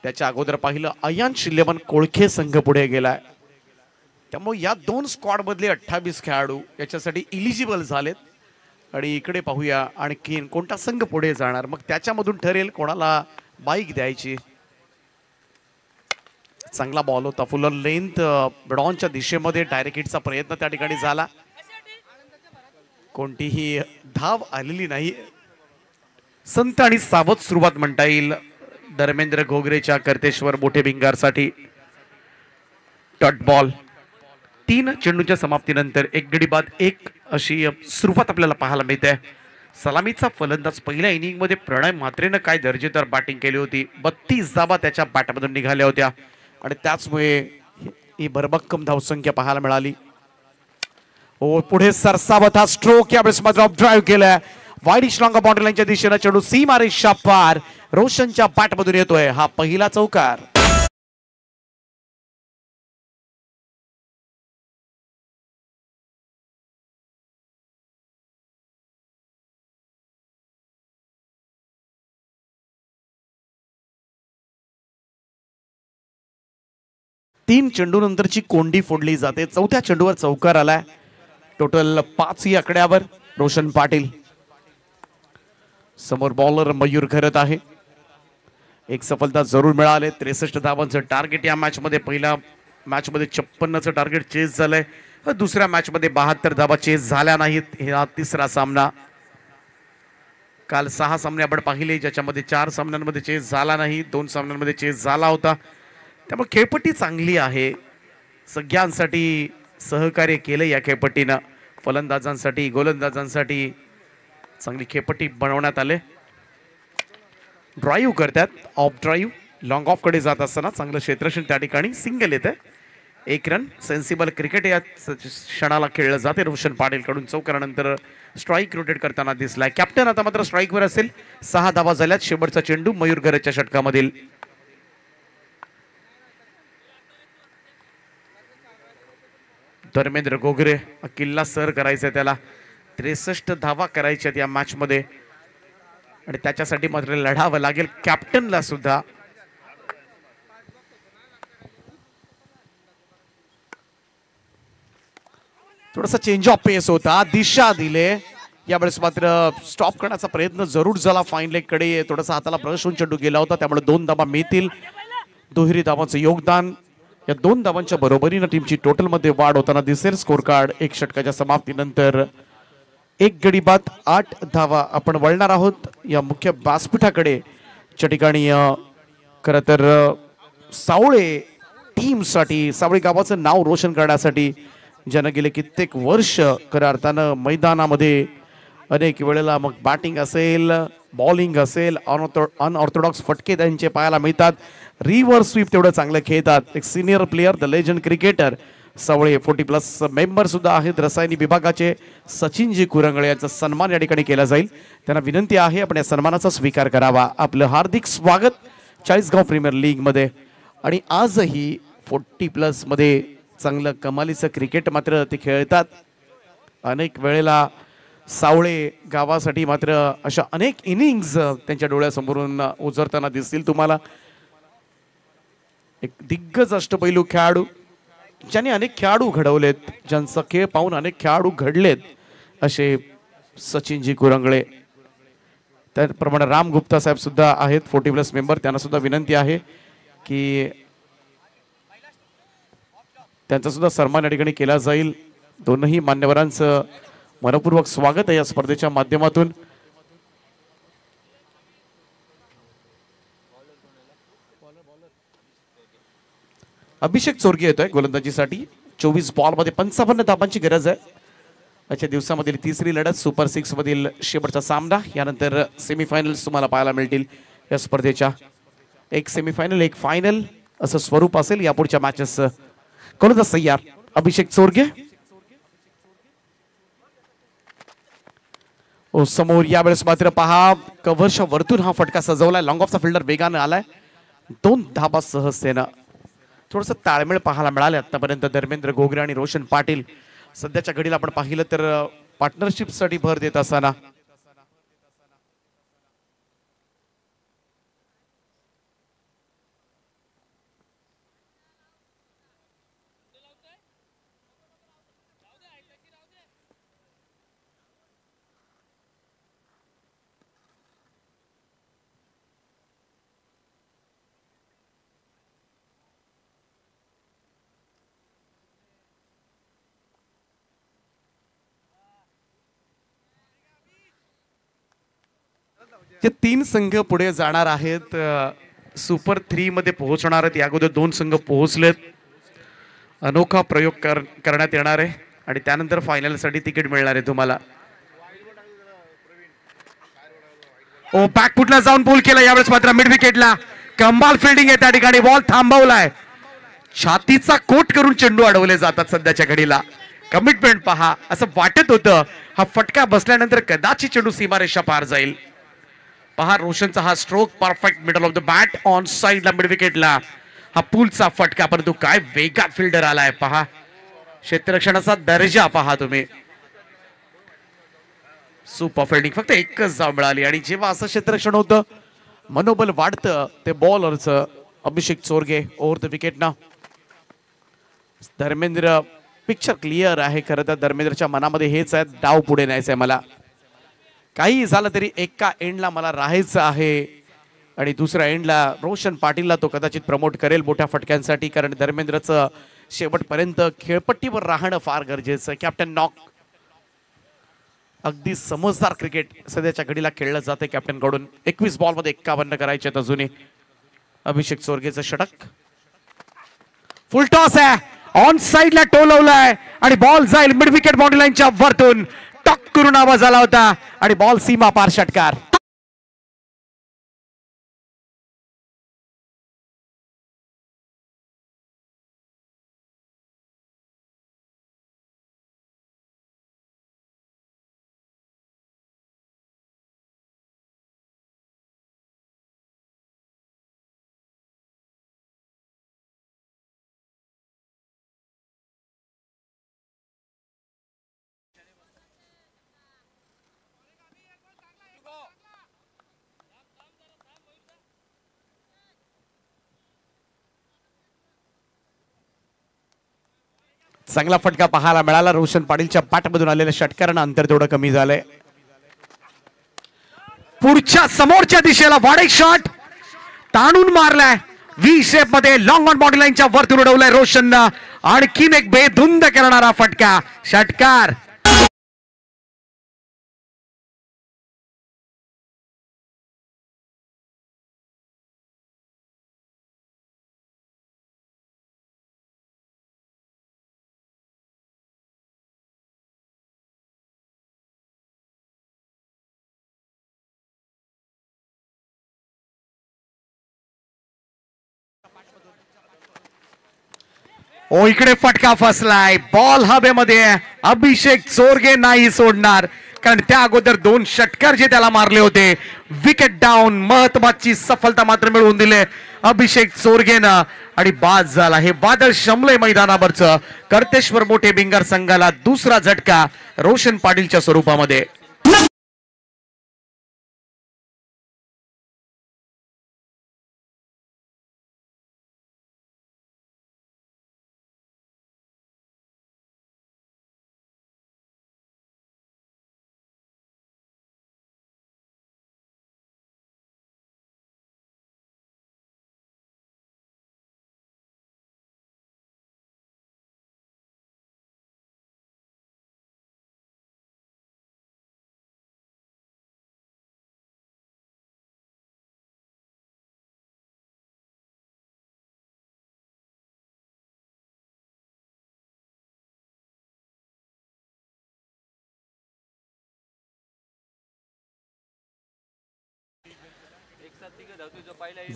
त्याच्या अगोदर पाहिलं अयांश इलेवन कोळखे संघ पुढे गेलाय. त्यामुळे या 2 स्क्वॉड मधले 28 खेळाडू याच्यासाठी इलिजिबल झालेत. आणि इकडे पाहूया आणखी कोणता संघ पुढे जाणार, मग त्याच्यामधून ठरेल कोणाला बाईक द्यायची. चांगला बॉल होता, फुल लेंथ ब्रॉनच्या दिशेमध्ये डायरेक्ट हिटचा प्रयत्न त्या ठिकाणी झाला. कोणतीही धाव आलेली नाही. संत आणि सावध सुरुवात म्हणता येईल धर्मेंद्र घोगरेच्या कर्तेश्वर मोठे भिंगारसाठी. Dot ball. 3 चेंडूच्या समाप्तीनंतर 1 गडी बाद 1 अशी सुरुवात आपल्याला पाहायला मिळते. सलामीचा फलंदाज पहिल्या इनिंग मध्ये प्रणय म्हात्रेनं काय दर्जेदार बॅटिंग केली होती. 32 धावा त्याच्या बॅटमधून निघाल्या होत्या आणि त्याचमुळे ही भरभक्कम धावसंख्या पाहायला मिळाली. पुढे सरसावत हा स्ट्रोक यावेळेस मात्र ड्राईव्ह केलाय. वाईड श्लॉंग बाउंड्री लाईनच्या दिशेने चेंडू सीमा रेषा पार. रोशनच्या बॅटमधून येतोय हा पहिला चौकार. तीन चेंडू नंतरची कोंडी फोडली जाते. चौथ्या चेंडूवर चौकार आलाय. टोटल 5 ही आकड्यावर रोशन पाटील. समोर बॉलर मयूर करत आहे. एक सफलता जरूर मिळाले. 63 धावांचं टार्गेट या मॅच मध्ये. पहिल्या मॅच मध्ये 56चं टार्गेट चेस झालंय. दुसऱ्या मॅच मध्ये 72 धावा चेस झाल्या नाहीत. हा तिसरा सामना. काल 6 सामने आपण पाहिले ज्याच्यामध्ये 4 सामन्यांमध्ये चेस झाला नाही, 2 सामन्यांमध्ये चेस झाला होता. त्यामुळे खेळपट्टी चांगली आहे. सगळ्यांसाठी सहकार्य केलं या खेळपट्टीनं. फलंदाजांसाठी गोलंदाजांसाठी चांगली खेळपट्टी बनवण्यात आले. ड्राईव्ह करतात. ऑफ ड्राईव्ह लॉंग ऑफ कडे जात असताना चांगलं क्षेत्ररक्षण त्या ठिकाणी. सिंगल येते. 1 रन. सेन्सिबल क्रिकेट या क्षणाला खेळलं जाते. रोशन पाटील कडून चौकारानंतर स्ट्राईक रोटेट करताना दिसलाय. कॅप्टन आता मात्र स्ट्राईकवर असेल. 6 धावा झाल्यात. शेवटचा चेंडू मयूर घरच्या षटकामधील. धर्मेंद्र घोगरे किल्ला सर करायचा त्याला. 63 धावा करायच्या या मॅच मध्ये आणि त्याच्यासाठी मात्र लढावं लागेल कॅप्टनला सुद्धा. थोडासा चेंज ऑफ पेस होता. दिशा दिले. यावेळेस मात्र स्टॉप करण्याचा प्रयत्न जरूर झाला. फाईन लेग कडे थोडासा हाताला ब्रश होऊन चेंडू गेला होता. त्यामुळे 2 धावा मिळतील. दुहेरी धावांचं योगदान. या 2 धावांच्या बरोबरीनं टीमची टोटल मध्ये वाढ होताना दिसेल. स्कोर कार्ड 1 षटकाच्या समाप्तीनंतर 1 गडी बाद 8 धावा. आपण वळणार आहोत या मुख्य व्यासपीठाकडे. च्या ठिकाणी खरं तर सावळे टीमसाठी, सावळे गावाचं नाव रोशन करण्यासाठी ज्यानं गेले कित्येक वर्ष खऱ्या अर्थानं मैदानामध्ये अनेक वेळेला मग बॅटिंग असेल, बॉलिंग असेल, अनऑर्थोडॉक्स फटके त्यांचे पाहायला मिळतात. रिव्हर्स स्वीप तेवढं चांगलं खेळतात. एक senior player, the legend cricketer Sawale 40+ member सुद्धा आहेत रसायनी विभागाचे सचिनजी कुरंगळे यांचा सन्मान या ठिकाणी केला जाईल. त्यांना विनंती आहे आपण या सन्मानाचा स्वीकार करावा. आपलं हार्दिक स्वागत चाळीसगाव प्रीमियर लीग मध्ये. आणि आजही 40+ मध्ये चांगलं कमालीचं क्रिकेट मात्र ते खेळतात. अनेक वेळेला सावळे गावासाठी मात्र अशा अनेक इनिंग्ज त्यांच्या डोळ्यासमोरून उजरताना दिसतील तुम्हाला. एक दिग्गज अष्टपैलू खेळाडू ज्यांनी अनेक खेळाडू घडवलेत, ज्यांचा खेळ पाहून अनेक खेळाडू घडलेत असे सचिनजी कुरंगळे. त्याप्रमाणे राम गुप्ता साहेब सुद्धा आहेत 40+ मेंबर. त्यांना सुद्धा विनंती आहे की त्यांचा सुद्धा सन्मान या ठिकाणी केला जाईल. दोनही मान्यवरांचं मनपूर्वक स्वागत आहे या स्पर्धेच्या माध्यमातून. अभिषेक चोरगे येतोय गोलंदाजीसाठी. 24 बॉलमध्ये 55 धाबांची गरज आहे. आजच्या दिवसामधील तिसरी लढत, सुपर 6 मधील शेवटचा सामना. यानंतर सेमीफायनल्स तुम्हाला पाहायला मिळतील या स्पर्धेच्या. एक सेमीफायनल, एक फायनल असं स्वरूप असेल यापुढच्या मॅचेस. गोलंदाज तयार अभिषेक चोरगे. समोर यावेळेस मात्र पहा कव्हरच्या वरतून हा फटका सजवलाय. लॉंग ऑफचा फिल्डर वेगानं आलाय. 2 धाबा सहजतेनं. थोडस ताळमेळ पाहायला मिळाले आतापर्यंत. धर्मेंद्र घोगरे आणि रोशन पाटील सध्याच्या घडीला आपण पाहिलं तर पार्टनरशिप साठी भर देत असताना जे 3 संघ पुढे जाणार आहेत, सुपर 3 मध्ये पोहोचणार आहेत. या अगोदर 2 संघ पोहोचलेत. अनोखा प्रयोग करण्यात येणार आहे आणि त्यानंतर फायनल साठी तिकीट मिळणार आहे तुम्हाला. ओ बॅकफुटला जाऊन पूल केला. यावेळेस मात्र मिड विकेटला कमाल फिल्डिंग आहे त्या ठिकाणी. बॉल थांबवलाय. छातीचा कोट करून चेंडू अडवले जातात सध्याच्या घडीला. कमिटमेंट पहा. असं वाटत होतं हा फटका बसल्यानंतर कदाचित चेंडू सीमारेषा पार जाईल. पहा रोशनचा हा stroke perfect middle of the bat on साइडला मिड विकेटला. हा पूलचा फटका, परंतु काय वेगात फिल्डर आलाय पहा. क्षेत्ररक्षणाचा दर्जा पहा तुम्ही. Super fielding. फक्त एकच धाव मिळाली आणि जेव्हा असं क्षेत्ररक्षण होतं मनोबल वाढतं ते बॉलरचं. अभिषेक चोरगे ओव्हर द विकेट ना. धर्मेंद्र पिक्चर क्लिअर आहे. खरं तर धर्मेंद्रच्या मनामध्ये हेच आहे, डाव पुढे न्यायचंय मला. काही झालं तरी एका एंडला मला राहायचं आहे आणि दुसऱ्या एंडला रोशन पाटीलला तो कदाचित प्रमोट करेल मोठ्या फटक्यांसाठी. कारण धर्मेंद्रचं शेवटपर्यंत खेळपट्टीवर राहणं फार गरजेचं आहे. Captain knock. अगदी समजदार क्रिकेट सध्याच्या घडीला खेळलं जाते कॅप्टन कडून. 21 बॉलमध्ये 51 करायचे आहेत अजूनही. अभिषेक चोरगेचं षटक. फुल टॉस आहे. ऑन साइडला टोलवलाय आणि बॉल जाईल मिड विकेट बाउंड्री लाईनच्या वरतून. टक करून आवाज आला होता आणि बॉल सीमा पार षटकार. चांगला फटका पाहायला मिळाला. रोशन पाटीलच्या पाठमधून आलेल्या षटकारानं अंतर तेवढं कमी झालंय. पुढच्या समोरच्या दिशेला वाढ शॉट ताणून मारलाय. व्ही शेप मध्ये लॉंग ऑन बॉडी लाईनच्या वरतून उडवलाय रोशननं. आणखीन एक बेधुंद करणारा फटका. षटकार. ओ इकडे फटका फसलाय, बॉल हवेमध्ये. अभिषेक चोरगे नाही सोडणार, कारण त्या अगोदर 2 षटकार जे त्याला मारले होते. विकेट डाऊन, महत्वाची सफलता मात्र मिळवून दिले अभिषेक चोरगेनं आणि बाद झाला. हे वादळ शमले मैदानावरचं. कर्तेश्वर मोठे भिंगार संघाला दुसरा झटका रोशन पाटीलच्या स्वरूपामध्ये.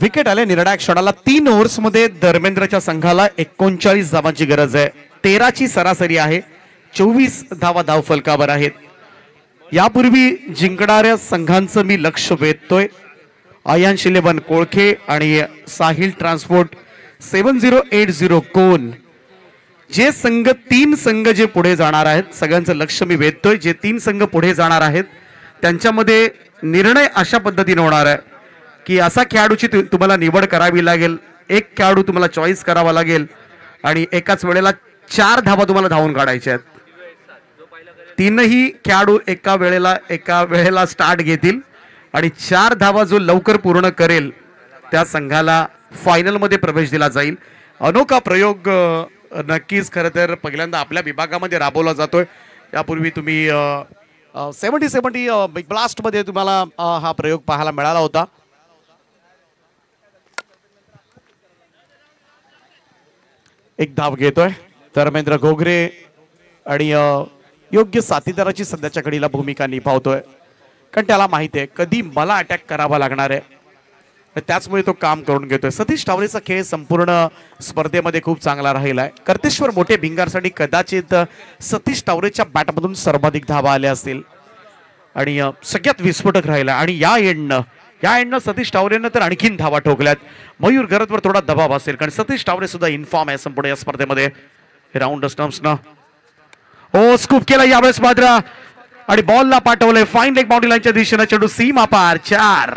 विकेट आले निर्णायक क्षणाला. 3 ओव्हर्स मध्ये धर्मेंद्रच्या संघाला 39 धावांची गरज आहे. 13ची सरासरी आहे. 24 धावा धावफलकावर आहेत. यापूर्वी जिंकणाऱ्या संघांचं मी लक्ष वेधतोय. आयांश 11 कोळखे आणि साहिल ट्रान्सपोर्ट 7080 कोण, जे संघ 3 संघ जे पुढे जाणार आहेत सगळ्यांचं लक्ष मी वेधतोय. जे 3 संघ पुढे जाणार आहेत त्यांच्यामध्ये निर्णय अशा पद्धतीने होणार आहे की असा खेळाडूची तुम्हाला निवड करावी लागेल. एक खेळाडू तुम्हाला चॉईस करावा लागेल आणि एकाच वेळेला 4 धावा तुम्हाला धावून काढायच्या आहेत. 3ही खेळाडू एका वेळेला स्टार्ट घेतील आणि 4 धावा जो लवकर पूर्ण करेल त्या संघाला फायनल मध्ये प्रवेश दिला जाईल. अनोखा प्रयोग नक्कीच खरं तर पहिल्यांदा आपल्या विभागामध्ये राबवला जातोय. यापूर्वी तुम्ही 70 बिग ब्लास्ट मध्ये तुम्हाला हा प्रयोग पाहायला मिळाला होता. एक धाव घेतोय धर्मेंद्र घोगरे आणि योग्य साथीदाराची सध्याच्या घडीला भूमिका निभावतोय, कारण त्याला माहिती आहे कधी मला अटॅक करावा लागणार आहे. त्याचमुळे तो काम करून घेतोय. सतीश टावरेचा खेळ संपूर्ण स्पर्धेमध्ये खूप चांगला राहिला आहे. कर्तेश्वर मोठे भिंगारसाठी कदाचित सतीश टावरेच्या बॅटमधून सर्वाधिक धावा आल्या असतील आणि सगळ्यात विस्फोटक राहिला. आणि या एंडनं सतीश टावरेनं तर आणखीन धावा ठोकल्यात. मयूर गरजवर थोडा दबाव असेल, कारण सतीश टावरे सुद्धा इन्फॉर्म आहे संपूर्ण या स्पर्धेमध्ये. राऊंड स्टम्प्सनं ओ स्कूप केला यावेळेस मात्र आणि बॉलला पाठवलंय फाईन लेग बाउंड्री लाईनच्या दिशेनं. चेंडू सीमा पार 4.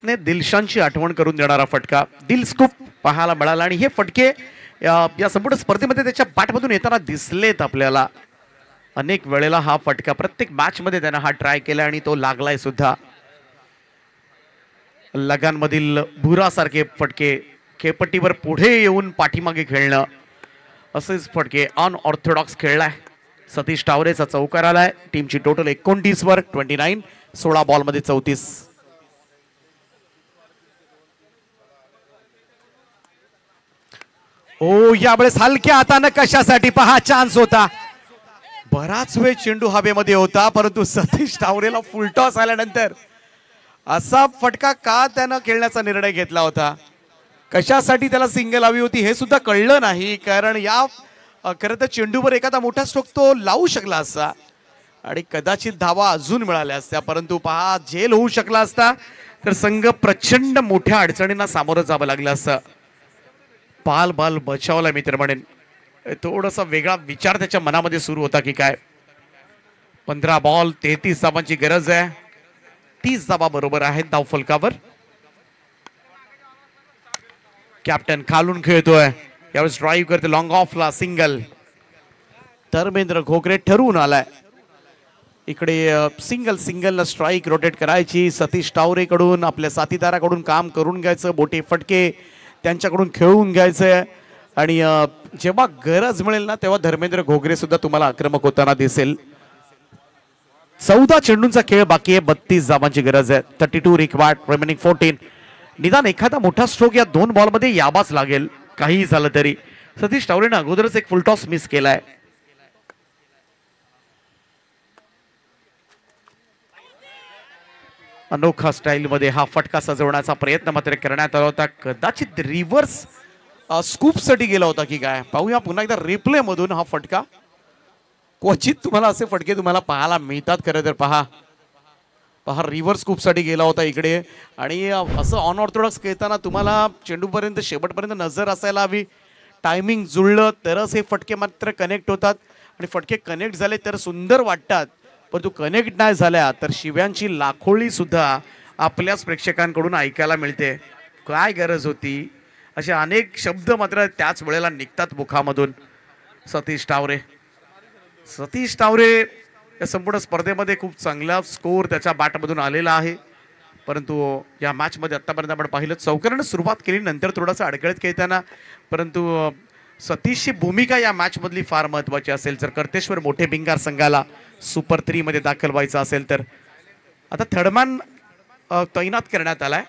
दिलशानची आठवण करून देणारा फटका दिल स्कूप पाहायला मिळाला आणि हे फटके या संपूर्ण स्पर्धेमध्ये त्याच्या बॅटमधून येताना दिसलेत आपल्याला. अनेक वेळेला हा फटका प्रत्येक मॅच मध्ये त्याने हा ट्राय केला आणि तो लागलाय सुद्धा. लगानमधील भुरासारखे फटके, खेळपट्टीवर पुढे येऊन पाठीमागे खेळणं, असेच फटके अनऑर्थोडॉक्स खेळलाय. सतीश टावरेचा चौकार आलाय. टीमची टोटल 29 वर 29, 16 बॉल मध्ये 34. ओ यावेळेस हलक्या हातानं कशासाठी पहा चान्स होता. बराच वेळ चेंडू हवेमध्ये होता, परंतु सतीश टावरेला फुलटॉस आल्यानंतर असा फटका का त्यानं खेळण्याचा निर्णय घेतला होता, कशासाठी त्याला सिंगल हवी होती हे सुद्धा कळलं नाही. कारण या खरं तर चेंडूवर एखादा मोठा स्ट्रोक तो लावू शकला असता आणि कदाचित धावा अजून मिळाल्या असत्या, परंतु पहा झेल होऊ शकला असता तर संघ प्रचंड मोठ्या अडचणींना सामोरं जावं लागलं असतं. बाल बचावला मी तर म्हणेन. थोडासा वेगळा विचार त्याच्या मनामध्ये सुरू होता की काय. 15 बॉल 33 धावांची गरज आहे. 30 धावा बरोबर आहेत धावफलकावर. कॅप्टन खालून खेळतोय यावेळेस, ड्राईव्ह करते लॉंग ऑफला सिंगल. धर्मेंद्र घोगरे ठरवून आलाय इकडे सिंगलला स्ट्राईक रोटेट करायची. सतीश टावरे कडून आपल्या साथीदाराकडून काम करून घ्यायचं, मोठे फटके त्यांच्याकडून खेळून घ्यायचंय आणि जेव्हा गरज मिळेल ना तेव्हा धर्मेंद्र घोगरे सुद्धा तुम्हाला आक्रमक होताना दिसेल. 14 चेंडूंचा खेळ बाकी आहे. 32 धावांची गरज आहे. 32 रिक्वायर्ड, रिमेनिंग 14. निदान एखादा मोठा स्ट्रोक या 2 बॉलमध्ये यावाच लागेल, काहीही झालं तरी. सतीश टावरेनं अगोदरच एक फुल टॉस मिस केलाय. अनोखा स्टाईल मध्ये हा फटका सजवण्याचा प्रयत्न मात्र करण्यात आला होता. कदाचित रिव्हर्स स्कूप साठी गेला होता की काय, पाहूया पुन्हा एकदा रिप्ले मधून. हा फटका क्वचित तुम्हाला असे फटके तुम्हाला पाहायला मिळतात. खरं तर पहा रिव्हर्स स्कूप साठी गेला होता इकडे. आणि असं अनऑर्थोडॉक्स खेळताना तुम्हाला चेंडूपर्यंत शेवटपर्यंत नजर असायला हवी. टायमिंग जुळलं तरच हे फटके मात्र कनेक्ट होतात. आणि फटके कनेक्ट झाले तर सुंदर वाटतात, परंतु कनेक्ट नाही झाल्या तर शिव्यांची लाखोळी सुद्धा आपल्याच प्रेक्षकांकडून ऐकायला मिळते. काय गरज होती, असे अनेक शब्द मात्र त्याच वेळेला निघतात मुखामधून. सतीश टावरे या संपूर्ण स्पर्धेमध्ये खूप चांगला स्कोर त्याच्या बॅटमधून आलेला आहे. परंतु या मॅचमध्ये आत्तापर्यंत आपण पाहिलं चौकारानं सुरुवात केली, नंतर थोडासा अडकळत खेळताना. परंतु सतीशची भूमिका या मॅचमधली फार महत्त्वाची असेल. जर कर्तेश्वर मोठे भिंगार संघाला सुपर 3 मध्ये दाखल व्हायचं असेल तर. आता थर्डमॅन तैनात करण्यात आलाय.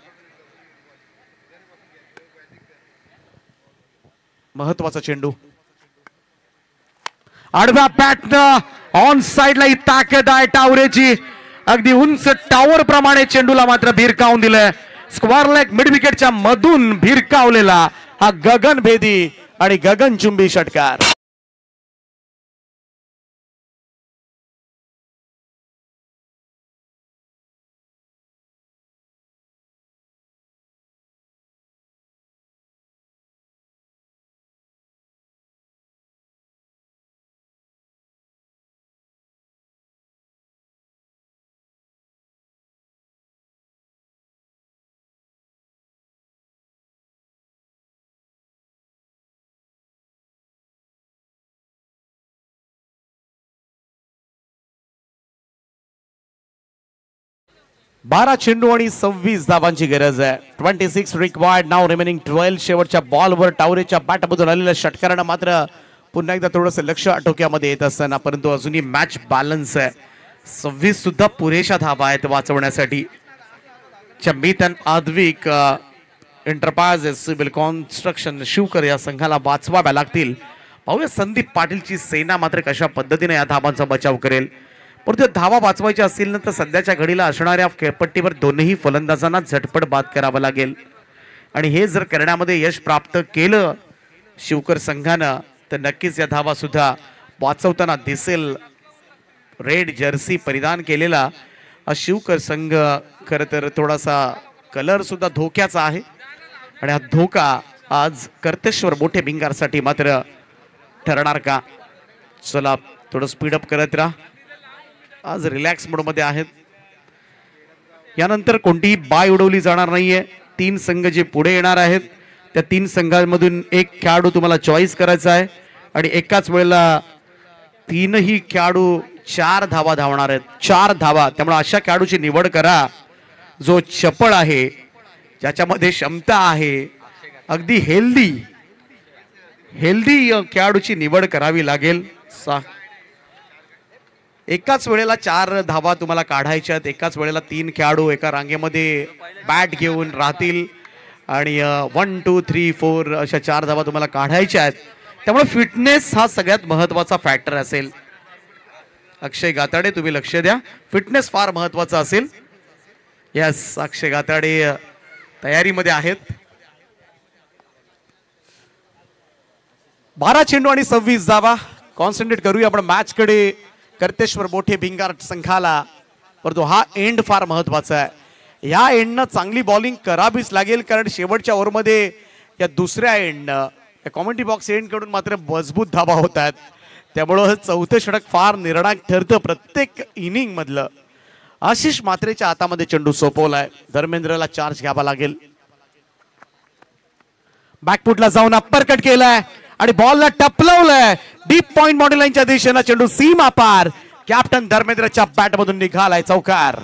महत्वाचा चेंडू आडव्या बॅटनं ऑन साइडला ही ताकद आहे टावरेची. अगदी उंच टावर प्रमाणे चेंडूला मात्र भिरकावून दिलंय. स्क्वेअर लेग मिड विकेटच्या मधून भिरकावलेला हा गगनभेदी आणि गगनचुंबी षटकार. बारा चेंडू आणि 26 धावांची गरज आहे. 26 रिक्वायर्ड, नाव रिमेनिंग 12. शेवटच्या बॉलवर टावरेच्या बॅटमधून आलेल्या षटकारानं मात्र पुन्हा एकदा थोडंसं लक्ष आटोक्यामध्ये येत असताना, परंतु अजूनही मॅच बॅलन्स आहे. 26 सुद्धा पुरेशा धावा आहेत वाचवण्यासाठी. चंबीतन Advik enterprises civil construction Shivkar या संघाला वाचवाव्या लागतील. पाहूया संदीप पाटीलची सेना मात्र कशा पद्धतीने या धावांचा बचाव करेल. परंतु धावा वाचवायच्या असतील ना तर सध्याच्या घडीला असणाऱ्या खेळपट्टीवर दोन्ही फलंदाजांना झटपट बाद करावं लागेल. आणि हे जर करण्यामध्ये यश प्राप्त केलं शिवकर संघानं तर नक्कीच या धावा सुद्धा वाचवताना दिसेल. रेड जर्सी परिधान केलेला शिवकर संघ खरं तर थोडासा कलर सुद्धा धोक्याचा आहे. आणि हा धोका आज कर्तेश्वर मोठे भिंगारसाठी मात्र ठरणार का. चला थोडं स्पीडअप करत राहा. आज रिलॅक्स मोडमध्ये आहेत. यानंतर कोणतीही बाय उडवली जाणार नाहीये. 3 संघ जे पुढे येणार आहेत त्या 3 संघांमधून एक खेळाडू तुम्हाला चॉईस करायचा आहे. आणि एकाच वेळेला 3ही खेळाडू 4 धावा धावणार आहेत. 4 धावा. त्यामुळे अशा खेळाडूची निवड करा जो चपळ आहे, ज्याच्यामध्ये क्षमता आहे, अगदी हेल्दी खेळाडूची निवड करावी लागेल. एकाच वेळेला 4 धावा तुम्हाला काढायच्या आहेत. एकाच वेळेला 3 खेळाडू एका रांगेमध्ये बॅट घेऊन राहतील आणि 1 2 3 4 अशा 4 धावा तुम्हाला काढायच्या आहेत. त्यामुळे फिटनेस हा सगळ्यात महत्वाचा फॅक्टर असेल. अक्षय गाताडे तुम्ही लक्ष द्या, फिटनेस फार महत्वाचा असेल. यस, अक्षय गाताडे तयारीमध्ये आहेत. 12 चेंडू आणि 26 धावा. कॉन्सन्ट्रेट करूया आपण मॅच कडे. कर्तेश्वर मोठे भिंगार संघाला, परंतु हा एंड फार महत्वाचा आहे. या एंडनं चांगली बॉलिंग करावीच लागेल, कारण शेवटच्या ओव्हरमध्ये या दुसऱ्या एंडनं या कॉमेंट्री बॉक्स एंड कडून मात्र मजबूत धावा होत आहेत. त्यामुळं चौथं षटक फार निर्णायक ठरतं प्रत्येक इनिंग मधलं. आशिष मात्रेच्या हातामध्ये चेंडू सोपवलाय. धर्मेंद्रला चार्ज घ्यावा लागेल. बॅकफुटला जाऊन अप्पर कट केलाय आणि बॉलला टपलवलंय. डीप पॉइंट बॉडी लाईनच्या दिशेनं चेंडू सीमा पार. कॅप्टन धर्मेंद्रच्या बॅटमधून निघालाय चौकार.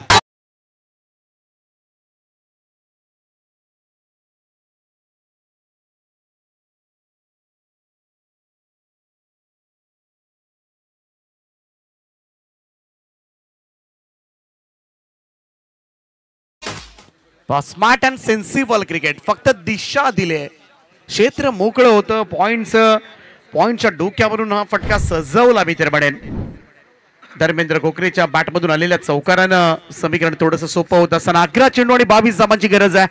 स्मार्ट अँड सेन्सिबल क्रिकेट, फक्त दिशा दिले, क्षेत्र मोकळं होतं, पॉइंटच्या डोक्यावरून हा फटका सजवला मी तर म्हणेन. धर्मेंद्र घोगरेच्या बॅटमधून आलेल्या चौकारानं समीकरण थोडंसं सोपं होत असताना 11 चेंडू आणि 22 धावांची गरज आहे.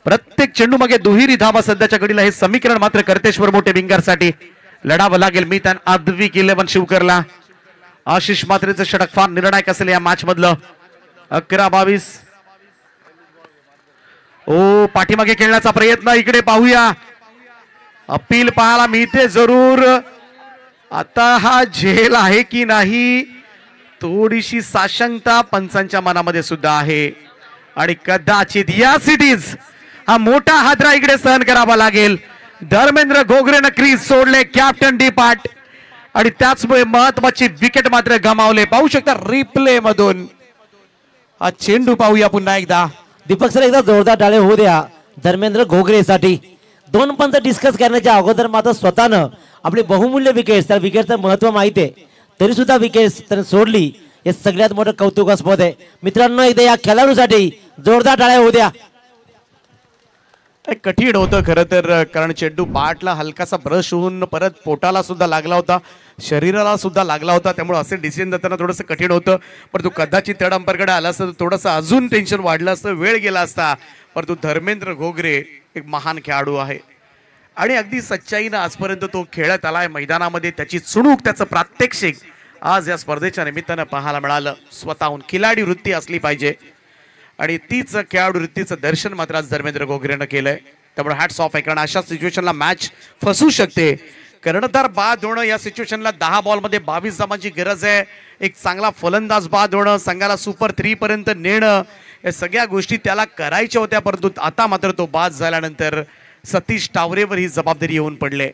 प्रत्येक चेंडू मागे दुहेरी धावा सध्याच्या घडीला हे समीकरण मात्र करतेश्वर मोठे भिंगारसाठी लढावं लागेल. मी त्यान आदविक 11 शिवकरला. आशिष मात्रेचं षटक फार निर्णायक असेल या मॅच मधलं. 11-22. ओ पाठीमागे खेळण्याचा प्रयत्न, इकडे पाहूया, अपील पाहायला मिळते जरूर. आता हा झेल आहे की नाही, थोडीशी साशंकता पंचांच्या मनामध्ये सुद्धा आहे आणि कदाचित या सिटीज हा मोठा हादरा इकडे सहन करावा लागेल. धर्मेंद्र घोगरेनं क्रीज सोडले, कॅप्टन डिपार्ट, आणि त्याचमुळे महत्वाची विकेट मात्र गमावले. पाहू शकता रिप्ले मधून हा चेंडू पाहूया पुन्हा एकदा. दीपक सर एकदा जोरदार टाळे होऊ द्या धर्मेंद्र घोगरेसाठी. 2 पंच डिस्कस करण्याच्या अगोदर मात्र स्वतःनं आपली बहुमूल्य विकेट, त्या विकेटचं महत्व माहिती आहे तरी सुद्धा विकेट त्याने सोडली, हे सगळ्यात मोठं कौतुकास्पद आहे. मित्रांनो एकदा या खेळाडूसाठी जोरदार टाळ्या होऊ द्या. कठीण होतं खरं तर, कारण चेंडू बॅटला हलकासा ब्रश होऊन परत पोटाला सुद्धा लागला होता, शरीराला सुद्धा लागला होता, त्यामुळे असे डिसिजन देताना थोडंसं कठीण होतं. परंतु कदाचित त्या अंपायरकडे आला असतं तर थोडंसं अजून टेन्शन वाढलं असतं, वेळ गेला असता. परंतु धर्मेंद्र घोगरे एक महान खेळाडू आहे आणि अगदी सच्चाईनं आजपर्यंत तो खेळत आलाय मैदानामध्ये. त्याची चुणूक, त्याचं प्रात्यक्षिक आज या स्पर्धेच्या निमित्तानं पाहायला मिळालं. स्वतःहून खिलाडी वृत्ती असली पाहिजे आणि तीच खेळाडू वृत्तीचं दर्शन मात्र आज धर्मेंद्र घोगरेनं केलंय. त्यामुळे हॅट्स ऑफ आहे, कारण अशा सिच्युएशनला मॅच फसू शकते. कर्णधार बाद होणं, या सिच्युएशनला 10 बॉलमध्ये 22 धावांची गरज आहे. एक चांगला फलंदाज बाद होणं, संघाला सुपर 3 पर्यंत नेणं, या सगळ्या गोष्टी त्याला करायच्या होत्या. परंतु आता मात्र तो बाद झाल्यानंतर सतीश टावरेवर ही जबाबदारी येऊन पडले.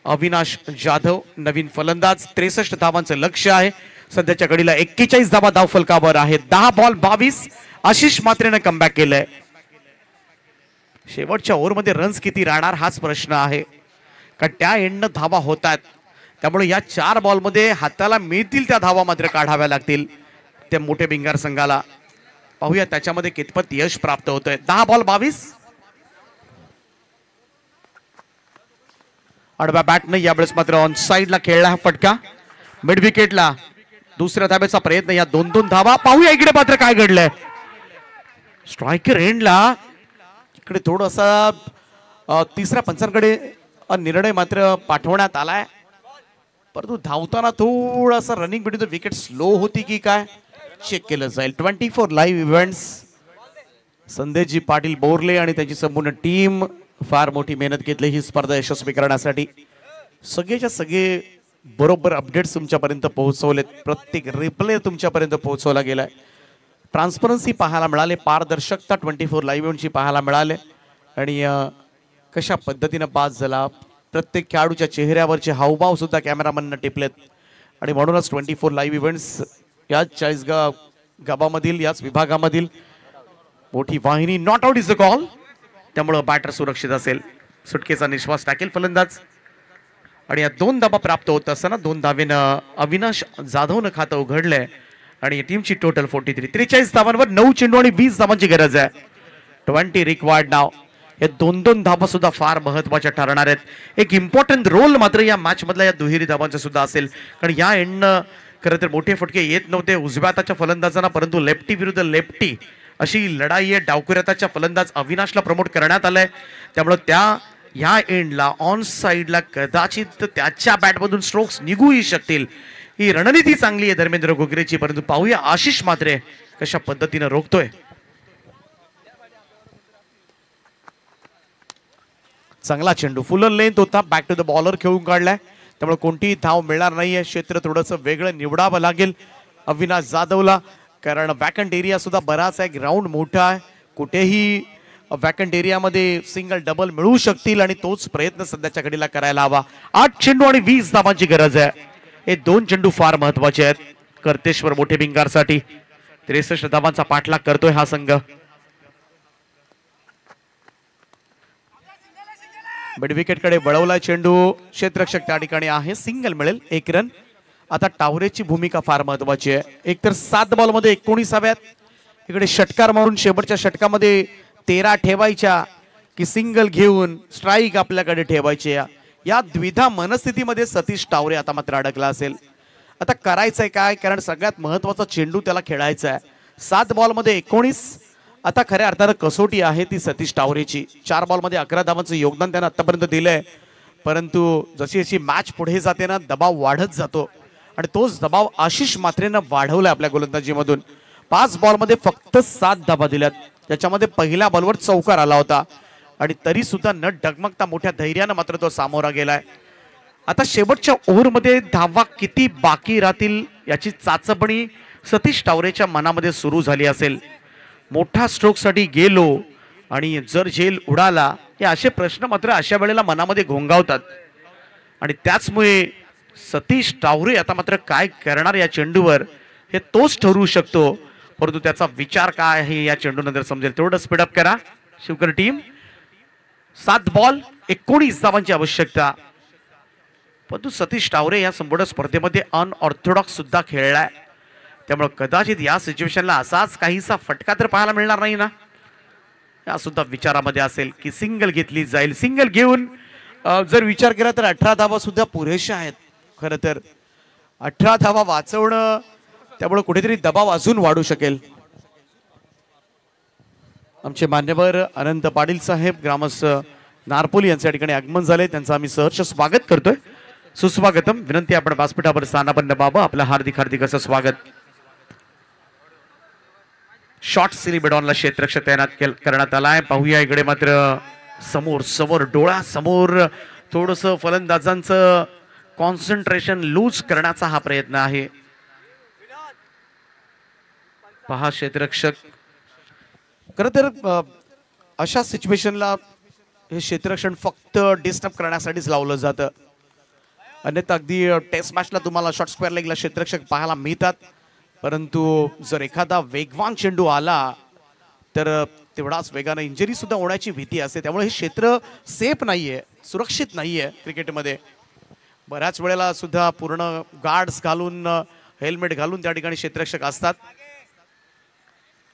अविनाश जाधव नवीन फलंदाज, 63 धावांचं लक्ष आहे. सध्याच्या घडीला 41 धावा धावफलकावर आहेत. 10 बॉल 22. आशिष मात्रेनं कमबॅक केलंय. शेवटच्या ओव्हरमध्ये रन्स किती राहणार हाच प्रश्न आहे, कारण त्या एंडनं धावा होत आहेत. त्यामुळे या 4 बॉलमध्ये हाताला मिळतील त्या धावा मात्र काढाव्या लागतील त्या मोठे भिंगार संघाला. पाहूया त्याच्यामध्ये कितपत यश प्राप्त होतंय. 10 बॉल 22. आडव्या बॅटनं यावेळेस मात्र ऑन साइडला खेळला हा फटका. मिड विकेटला दुसऱ्या धाब्याचा प्रयत्न, या 2-2 धावा. पाहूया इकडे मात्र काय घडलंय. स्ट्रायकर एंडला इकडे थोडासा तिसऱ्या पंचांकडे निर्णय मात्र पाठवण्यात आलाय. परंतु धावताना थोडासा running between the wicket slow होती की काय चेक केलं जाईल. 24 लाईव्ह इव्हेंट्स. संदेशजी पाटील बोरले आणि त्यांची संपूर्ण टीम फार मोठी मेहनत घेतली ही स्पर्धा यशस्वी करण्यासाठी. सगळेच्या सगळे बरोबर अपडेट्स तुमच्यापर्यंत पोहोचवलेत, प्रत्येक रिप्ले तुमच्यापर्यंत पोहोचवला गेलाय. ट्रान्सपरन्सी पाहायला मिळाले, पारदर्शकता 24 लाईव्ह इव्हेंटची पाहायला मिळाले आणि कशा पद्धतीनं पास झाला. प्रत्येक खेळाडूच्या चेहऱ्यावरचे हावभाव सुद्धा कॅमेरामॅननं टिपलेत आणि म्हणूनच 24 लाईव्ह इव्हेंट्स याच 40 गावामधील याच विभागामधील मोठी वाहिनी. Not out is the call, त्यामुळं बॅटर सुरक्षित असेल. सुटकेचा निश्वास टाकेल फलंदाज आणि या 2 धावा प्राप्त होत असताना 2 धावेनं अविनाश जाधवनं खातं उघडलंय आणि टीमची टोटल 43. 43 धावांवर 9 चेंडू आणि 20 धावांची गरज आहे. 20 रिक्वायर्ड नाव. या 2-2 धावा सुद्धा फार महत्वाच्या ठरणार आहेत. एक इम्पॉर्टंट रोल मात्र या मॅच मधल्या या दुहेरी धावांचा सुद्धा असेल, कारण या एंडनं खरं तर मोठे फटके येत नव्हते उजव्या हाताच्या फलंदाजांना, परंतु लेफ्टी विरुद्ध लेफ्टी अशी लढाई आहे. डावखुऱ्या हाताच्या फलंदाज अविनाशला प्रमोट करण्यात आलंय, त्यामुळे या एंडला ऑन साइडला कदाचित त्याच्या बॅटमधून स्ट्रोक्स निघूही शकतील. ही रणनीती चांगली आहे धर्मेंद्र घोगरेची, परंतु पाहूया आशिष मात्रे कशा पद्धतीने रोखतोय. चांगला चेंडू, फुल लेंथ होता, बॅक टू द बॉलर खेळून काढलाय, त्यामुळे कोणतीही धाव मिळणार नाहीये. क्षेत्र थोडंसं वेगळं निवडावं लागेल अविनाश जाधवला, कारण वॅकंट एरिया सुद्धा बराच आहे, ग्राउंड मोठा आहे, कुठेही वॅकंट एरियामध्ये सिंगल डबल मिळू शकतील आणि तोच प्रयत्न सध्याच्या घडीला करायला हवा. 8 चेंडू आणि 20 धावांची गरज आहे. हे 2 चेंडू फार महत्वाचे आहेत करतेश्वर मोठे भिंगारसाठी. 63 धावांचा पाठलाग करतोय हा संघ. मिड विकेट कडे वळवला चेंडू, क्षेत्ररक्षक त्या ठिकाणी आहे, सिंगल मिळेल, 1 रन. आता टावरेची भूमिका फार महत्वाची आहे. एकतर 7 बॉलमध्ये 19 हव्यात, इकडे षटकार मारून शेवटच्या षटकामध्ये 13 ठेवायच्या की सिंगल घेऊन स्ट्राईक आपल्याकडे ठेवायचे या द्विधा मनस्थितीमध्ये सतीश टावरे आता मात्र अडकला असेल. आता करायचंय काय, कारण सगळ्यात महत्वाचा चेंडू त्याला खेळायचा आहे. 7 बॉलमध्ये 19. आता खऱ्या अर्थानं कसोटी आहे ती सतीश टावरेची. 4 बॉलमध्ये 11 धावांचं योगदान त्यानं आतापर्यंत दिलंय. परंतु जशी जशी मॅच पुढे जाते ना, दबाव वाढत जातो आणि तोच दबाव आशिष म्हात्रेनं वाढवलाय आपल्या गोलंदाजीमधून. 5 बॉलमध्ये फक्त 7 धावा दिल्यात. त्याच्यामध्ये पहिल्या बॉलवर चौकार आला होता आणि तरी सुद्धा न डगमगता मोठ्या धैर्यानं मात्र तो सामोरा गेलाय. आता शेवटच्या ओव्हरमध्ये धावा किती बाकी राहतील याची चाचपणी सतीश टावरेच्या मनामध्ये सुरू झाली असेल. मोठा स्ट्रोकसाठी गेलो आणि जर झेल उडाला, हे असे प्रश्न मात्र अशा वेळेला मनामध्ये घोंगावतात आणि त्याचमुळे सतीश टावरे आता मात्र काय करणार या चेंडूवर हे तोच ठरवू शकतो. परंतु त्याचा विचार काय आहे या चेंडूनंतर समजेल. तेवढं स्पीडअप करा शिवकर टीम. 7 बॉल 19 धावांची आवश्यकता. परंतु सतीश टावरे या संपूर्ण स्पर्धेमध्ये अनऑर्थोडॉक्स सुद्धा खेळलाय. त्यामुळे कदाचित या सिच्युएशनला असाच काहीसा फटका तर पाहायला मिळणार नाही ना, या सुद्धा विचारामध्ये असेल की सिंगल घेतली जाईल. सिंगल घेऊन जर विचार केला तर 18 धावा सुद्धा पुरेशा आहेत. खरं तर 18 धावा वाचवणं, त्यामुळे कुठेतरी दबाव अजून वाढू शकेल. आमचे मान्यवर अनंत पाटील साहेब ग्रामस्थ नारपोली यांच्या ठिकाणी आगमन झाले. त्यांचं आम्ही सहर्ष स्वागत करतोय. सुस्वागतम. विनंती आपण व्यासपीठावर स्थानापन्न बाबा आपलं हार्दिक हार्दिक असं स्वागत. शॉर्ट सिलिबेडॉनला क्षेत्ररक्षक तैनात करण्यात आलाय. पाहूया इकडे मात्र समोर समोर डोळ्यासमोर थोडस फलंदाजांचं कॉन्सन्ट्रेशन लूज करण्याचा हा प्रयत्न आहे. पहा क्षेत्ररक्षक. खरं तर अशा सिच्युएशनला हे क्षेत्ररक्षण फक्त डिस्टर्ब करण्यासाठीच लावलं जातं. अन्यथा अगदी टेस्ट मॅचला तुम्हाला शॉर्ट स्क्वेअर लेगला क्षेत्ररक्षक पाहायला मिळतात. परंतु जर एखादा वेगवान चेंडू आला तर तेवढाच वेगानं इंजरी सुद्धा होण्याची भीती असते. त्यामुळे हे क्षेत्र सेफ नाहीये, सुरक्षित नाहीये. क्रिकेटमध्ये बऱ्याच वेळेला सुद्धा पूर्ण गार्ड्स घालून हेल्मेट घालून त्या ठिकाणी क्षेत्ररक्षक असतात.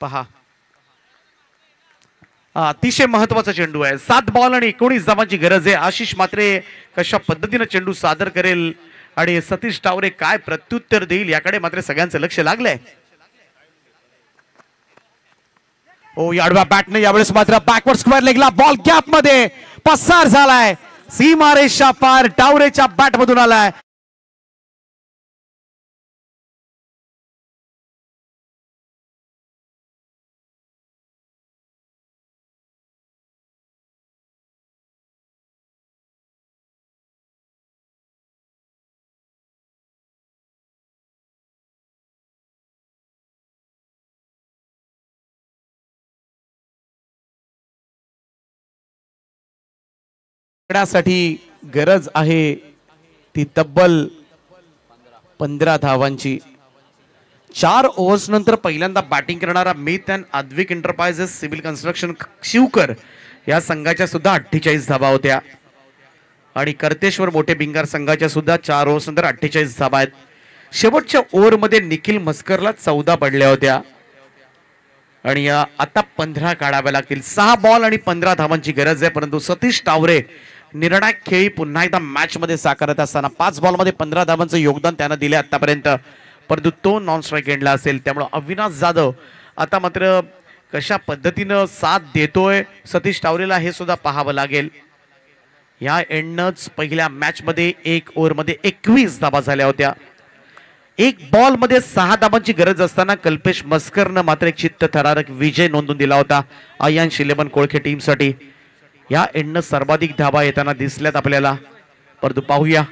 पहा अतिशय महत्वाचा चेंडू आहे. 7 बॉल आणि 19 धावांची गरज आहे. आशिष म्हात्रे कशा पद्धतीने चेंडू सादर करेल आणि सतीश टावरे काय प्रत्युत्तर देईल याकडे मात्र सगळ्यांचं लक्ष लागलंय. ओ आडव्या बॅटने यावेळेस मात्र बॅकवर्ड स्क्वेअर लेगला बॉल गॅप मध्ये पसार झालाय. सीमारेषा पार टावरेच्या बॅट मधून आलाय. साठी गरज आहे ती तब्बल 15 धावांची. 4 ओव्हर्स नंतर पहिल्यांदा बॅटिंग करणारा myth and Advik enterprises civil construction Shivkar या संघाच्या सुद्धा 48 धावा होत्या आणि कर्तेश्वर मोठे भिंगार संघाच्या सुद्धा 4 ओव्हर्स नंतर 48 धावा आहेत. शेवटच्या ओव्हरमध्ये निखिल मस्करला 14 पडल्या होत्या आणि आता 15 काढाव्या लागतील. 6 बॉल आणि 15 धावांची गरज आहे. परंतु सतीश टावरे निर्णायक खेळी पुन्हा एकदा मॅच मध्ये साकारत असताना 5 बॉलमध्ये 15 धावांचं योगदान त्यानं दिले आतापर्यंत. परंतु तो नॉन स्ट्राईक एंडला असेल. त्यामुळे अविनाश जाधव आता मात्र कशा पद्धतीनं साथ देतोय सतीश टावरेला हे सुद्धा पाहावं लागेल. या एंडनच पहिल्या मॅच मध्ये 1 ओव्हरमध्ये 21 धावा झाल्या होत्या. 1 बॉल मध्ये 6 धावांची गरज असताना कल्पेश मस्करनं मात्र एक चित्तथरारक विजय नोंदवून दिला होता आयांश 11 कोळखे टीमसाठी. या एंडनं सर्वाधिक धावा येताना दिसल्यात आपल्याला. परंतु पाहूया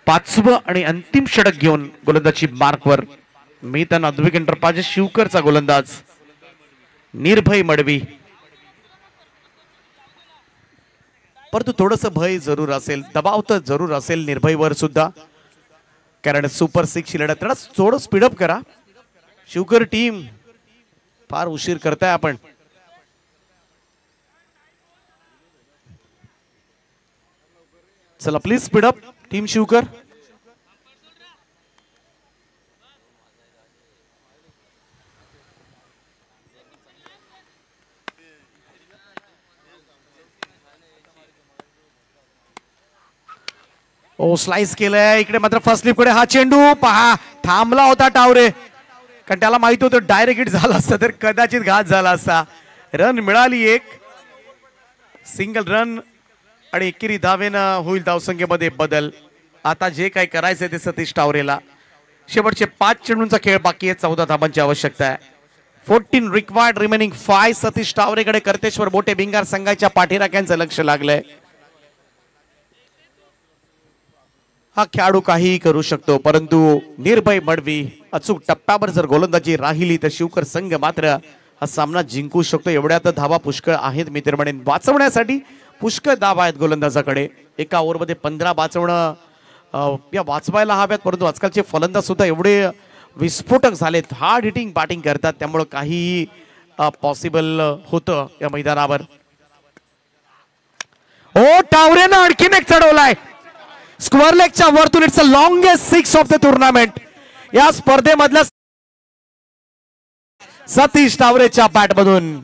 5वं आणि अंतिम षटक घेऊन गोलंदाजी मार्कवर मिथन अद्विक एंटरप्राइजेस शिवकरचा गोलंदाज निर्भय मडवी. परंतु थोडस भय जरूर असेल, दबाव तर जरूर असेल निर्भयवर सुद्धा, कारण सुपर 6 लढत. थोडं स्पीडअप करा शिवकर टीम, फार उशीर करताय आपण. चला प्लीज स्पीडअप टीम शिवकर. ओ स्लाइस केलंय इकडे मात्र फर्स्ट स्लिप कडे हा चेंडू पहा थांबला होता टावरे कारण त्याला माहित होतं डायरेक्ट हिट झाला असता तर कदाचित घात झाला असता. रन मिळाली एक सिंगल रन आणि एकेरी धावेनं होईल धावसंख्येमध्ये बदल. आता जे काही करायचंय ते सतीश टावरेला. शेवटचे 5 चेंडूंचा खेळ बाकी आहे. 14 धाबांची आवश्यकता आहे. 14 रिक्वायर्ड रिमेनिंग 5. सतीश टावरेकडे कर्तेश्वर मोठे भिंगार संघाच्या पाठीराख्यांचं लक्ष लागलंय. हा खेळाडू काहीही करू शकतो परंतु निर्भय मडवी अचूक टप्प्यावर जर गोलंदाजी राहिली तर शिवकर संघ मात्र हा सामना जिंकू शकतो. एवढ्यात धावा पुष्कळ आहेत मी तर म्हणेन. वाचवण्यासाठी पुष्कळ धावा आहेत गोलंदाजाकडे. एका ओव्हरमध्ये 15 वाचवणं या वाचवायला हव्यात परंतु आजकालचे फलंदाज सुद्धा एवढे विस्फोटक झालेत. हार्ड हिटिंग बॅटिंग करतात त्यामुळे काहीही पॉसिबल होतं या मैदानावर. ओ टावरेनं आणखीन एक चढवलाय स्क्वेअर लेगच्या वरतून. It's a longest 6 of the tournament. या स्पर्धेमधला सतीश टावरेच्या बॅटमधून.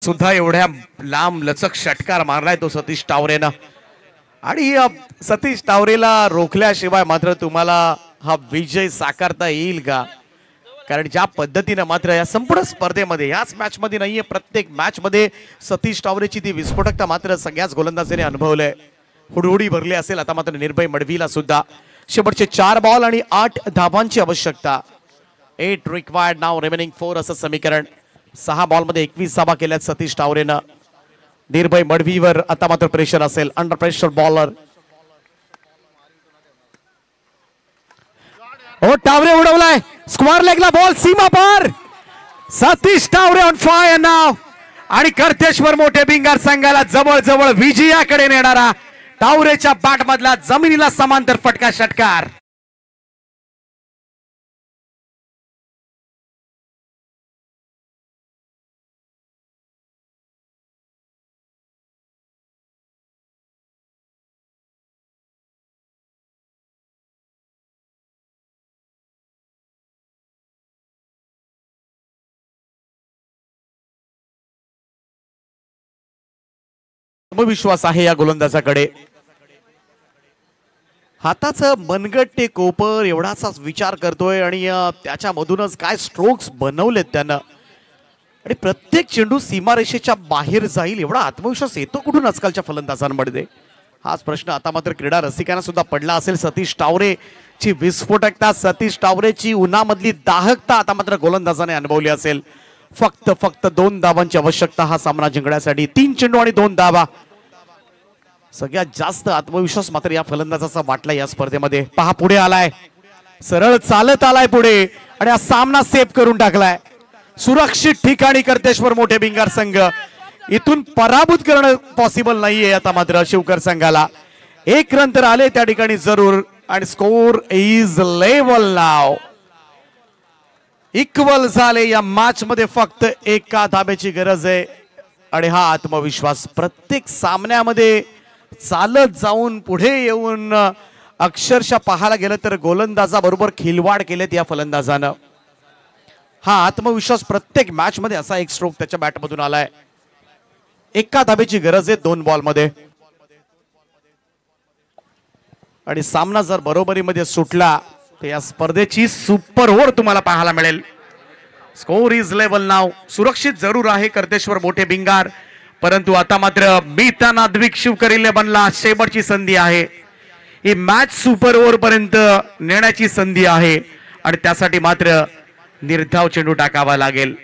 सुद्धा एवढ्या लांब लचक षटकार मारलाय तो सतीश टावरेनं आणि सतीश टावरेला रोखल्याशिवाय मात्र तुम्हाला हा विजय साकारता येईल का? कारण ज्या पद्धतीनं मात्र या संपूर्ण स्पर्धेमध्ये याच मॅच मध्ये नाहीये प्रत्येक मॅच मध्ये सतीश टावरेची ती विस्फोटकता मात्र सगळ्याच गोलंदाजांनी अनुभवलंय. हुडहुडी भरली असेल. आता मात्र निर्भय मडवीला सुद्धा शेवटचे 4 बॉल आणि 8 धाबांची आवश्यकता. 8 रिक्वायर्ड नाव रिमेनिंग 4 असं समीकरण. 6 बॉलमध्ये 21 धाबा केल्यात सतीश टावरेनं. निर्भय मडवीवर आता मात्र प्रेशर असेल. Under pressure bowler. Oh Taware उडवलाय स्क्वेअर लेगला बॉल सीमा पार. सतीश टावरे ऑन फायर नाव आणि कर्तेश्वर मोठे भिंगार संघाला जवळ जवळ विजयाकडे नेणारा टावरेच्या बॅट मधला जमिनीला समांतर फटका षटकार. आत्मविश्वास आहे या गोलंदाजाकडे. हाताचं मनगट ते कोपर एवढाचाच विचार करतोय आणि त्याच्यामधूनच काय स्ट्रोक्स बनवलेत त्यानं आणि प्रत्येक चेंडू सीमारेषेच्या बाहेर जाईल एवढा आत्मविश्वास येतो कुठून आजकालच्या फलंदाजांमध्ये? हाच प्रश्न आता मात्र क्रीडा रसिकांना सुद्धा पडला असेल. सतीश टावरेची विस्फोटकता सतीश टावरेची उन्हामधली दाहकता आता मात्र गोलंदाजाने अनुभवली असेल. फक्त 2 धावांची आवश्यकता हा सामना जिंकण्यासाठी. 3 चेंडू आणि 2 धावा. सगळ्यात जास्त आत्मविश्वास मात्र या फलंदाजाचा वाटला या स्पर्धेमध्ये. पहा पुढे आलाय सरळ चालत आलाय पुढे आणि हा सामना सेव्ह करून टाकलाय. सुरक्षित ठिकाणी कर्तेश्वर मोठे भिंगार संघ. इथून पराभूत करणं पॉसिबल नाहीये आता मात्र शिवकर संघाला. 1 रन तर आले त्या ठिकाणी जरूर आणि score is level now. Equal झाले या मॅच मध्ये. फक्त 1 धाब्याची गरज आहे आणि हा आत्मविश्वास प्रत्येक सामन्यामध्ये चालत जाऊन पुढे येऊन अक्षरशः पाहायला गेलं तर गोलंदाजाबरोबर खिलवाड केलेत या फलंदाजानं. हा आत्मविश्वास प्रत्येक मॅच मध्ये असा एक स्ट्रोक त्याच्या बॅटमधून आलाय. 1 धाब्याची गरज आहे 2 बॉलमध्ये आणि सामना जर बरोबरीमध्ये सुटला तर या स्पर्धेची सुपर ओव्हर तुम्हाला पाहायला मिळेल. स्कोर इज लेवल नाव. सुरक्षित जरूर आहे कर्तेश्वर मोठे भिंगार परंतु आता मात्र मीता नाद्विक शिवकर बनला. शेवटची संधी आहे. ही मॅच सुपर ओव्हर पर्यंत नेण्याची संधी आहे आणि त्यासाठी मात्र निर्धाव चेंडू टाकावा लागेल.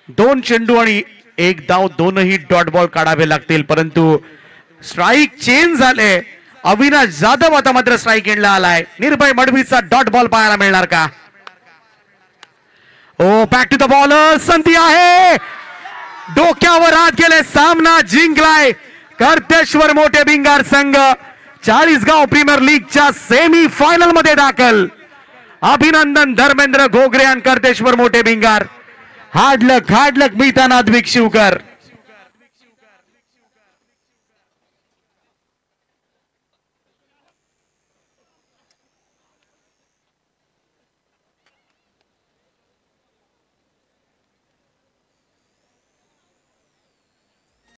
2 चेंडू आणि 1 धाव. दोनही डॉट बॉल काढावे लागतील परंतु स्ट्राईक चेंज झाले. अविनाश जाधव आता मात्र स्ट्राईक एंडला आलाय. निर्भय मडवीचा डॉट बॉल पाहायला मिळणार का? ओ बॅक टू द बॉलर. संधी आहे. डोक्यावर हात गेले. सामना जिंकलाय कर्तेश्वर मोठे भिंगार संघ. चाळीसगाव प्रीमियर लीगच्या सेमी फायनल मध्ये दाखल. अभिनंदन धर्मेंद्र घोगरे आणि करतेश्वर मोठे भिंगार. हार्ड लक मितानाथ भिक्षुकर.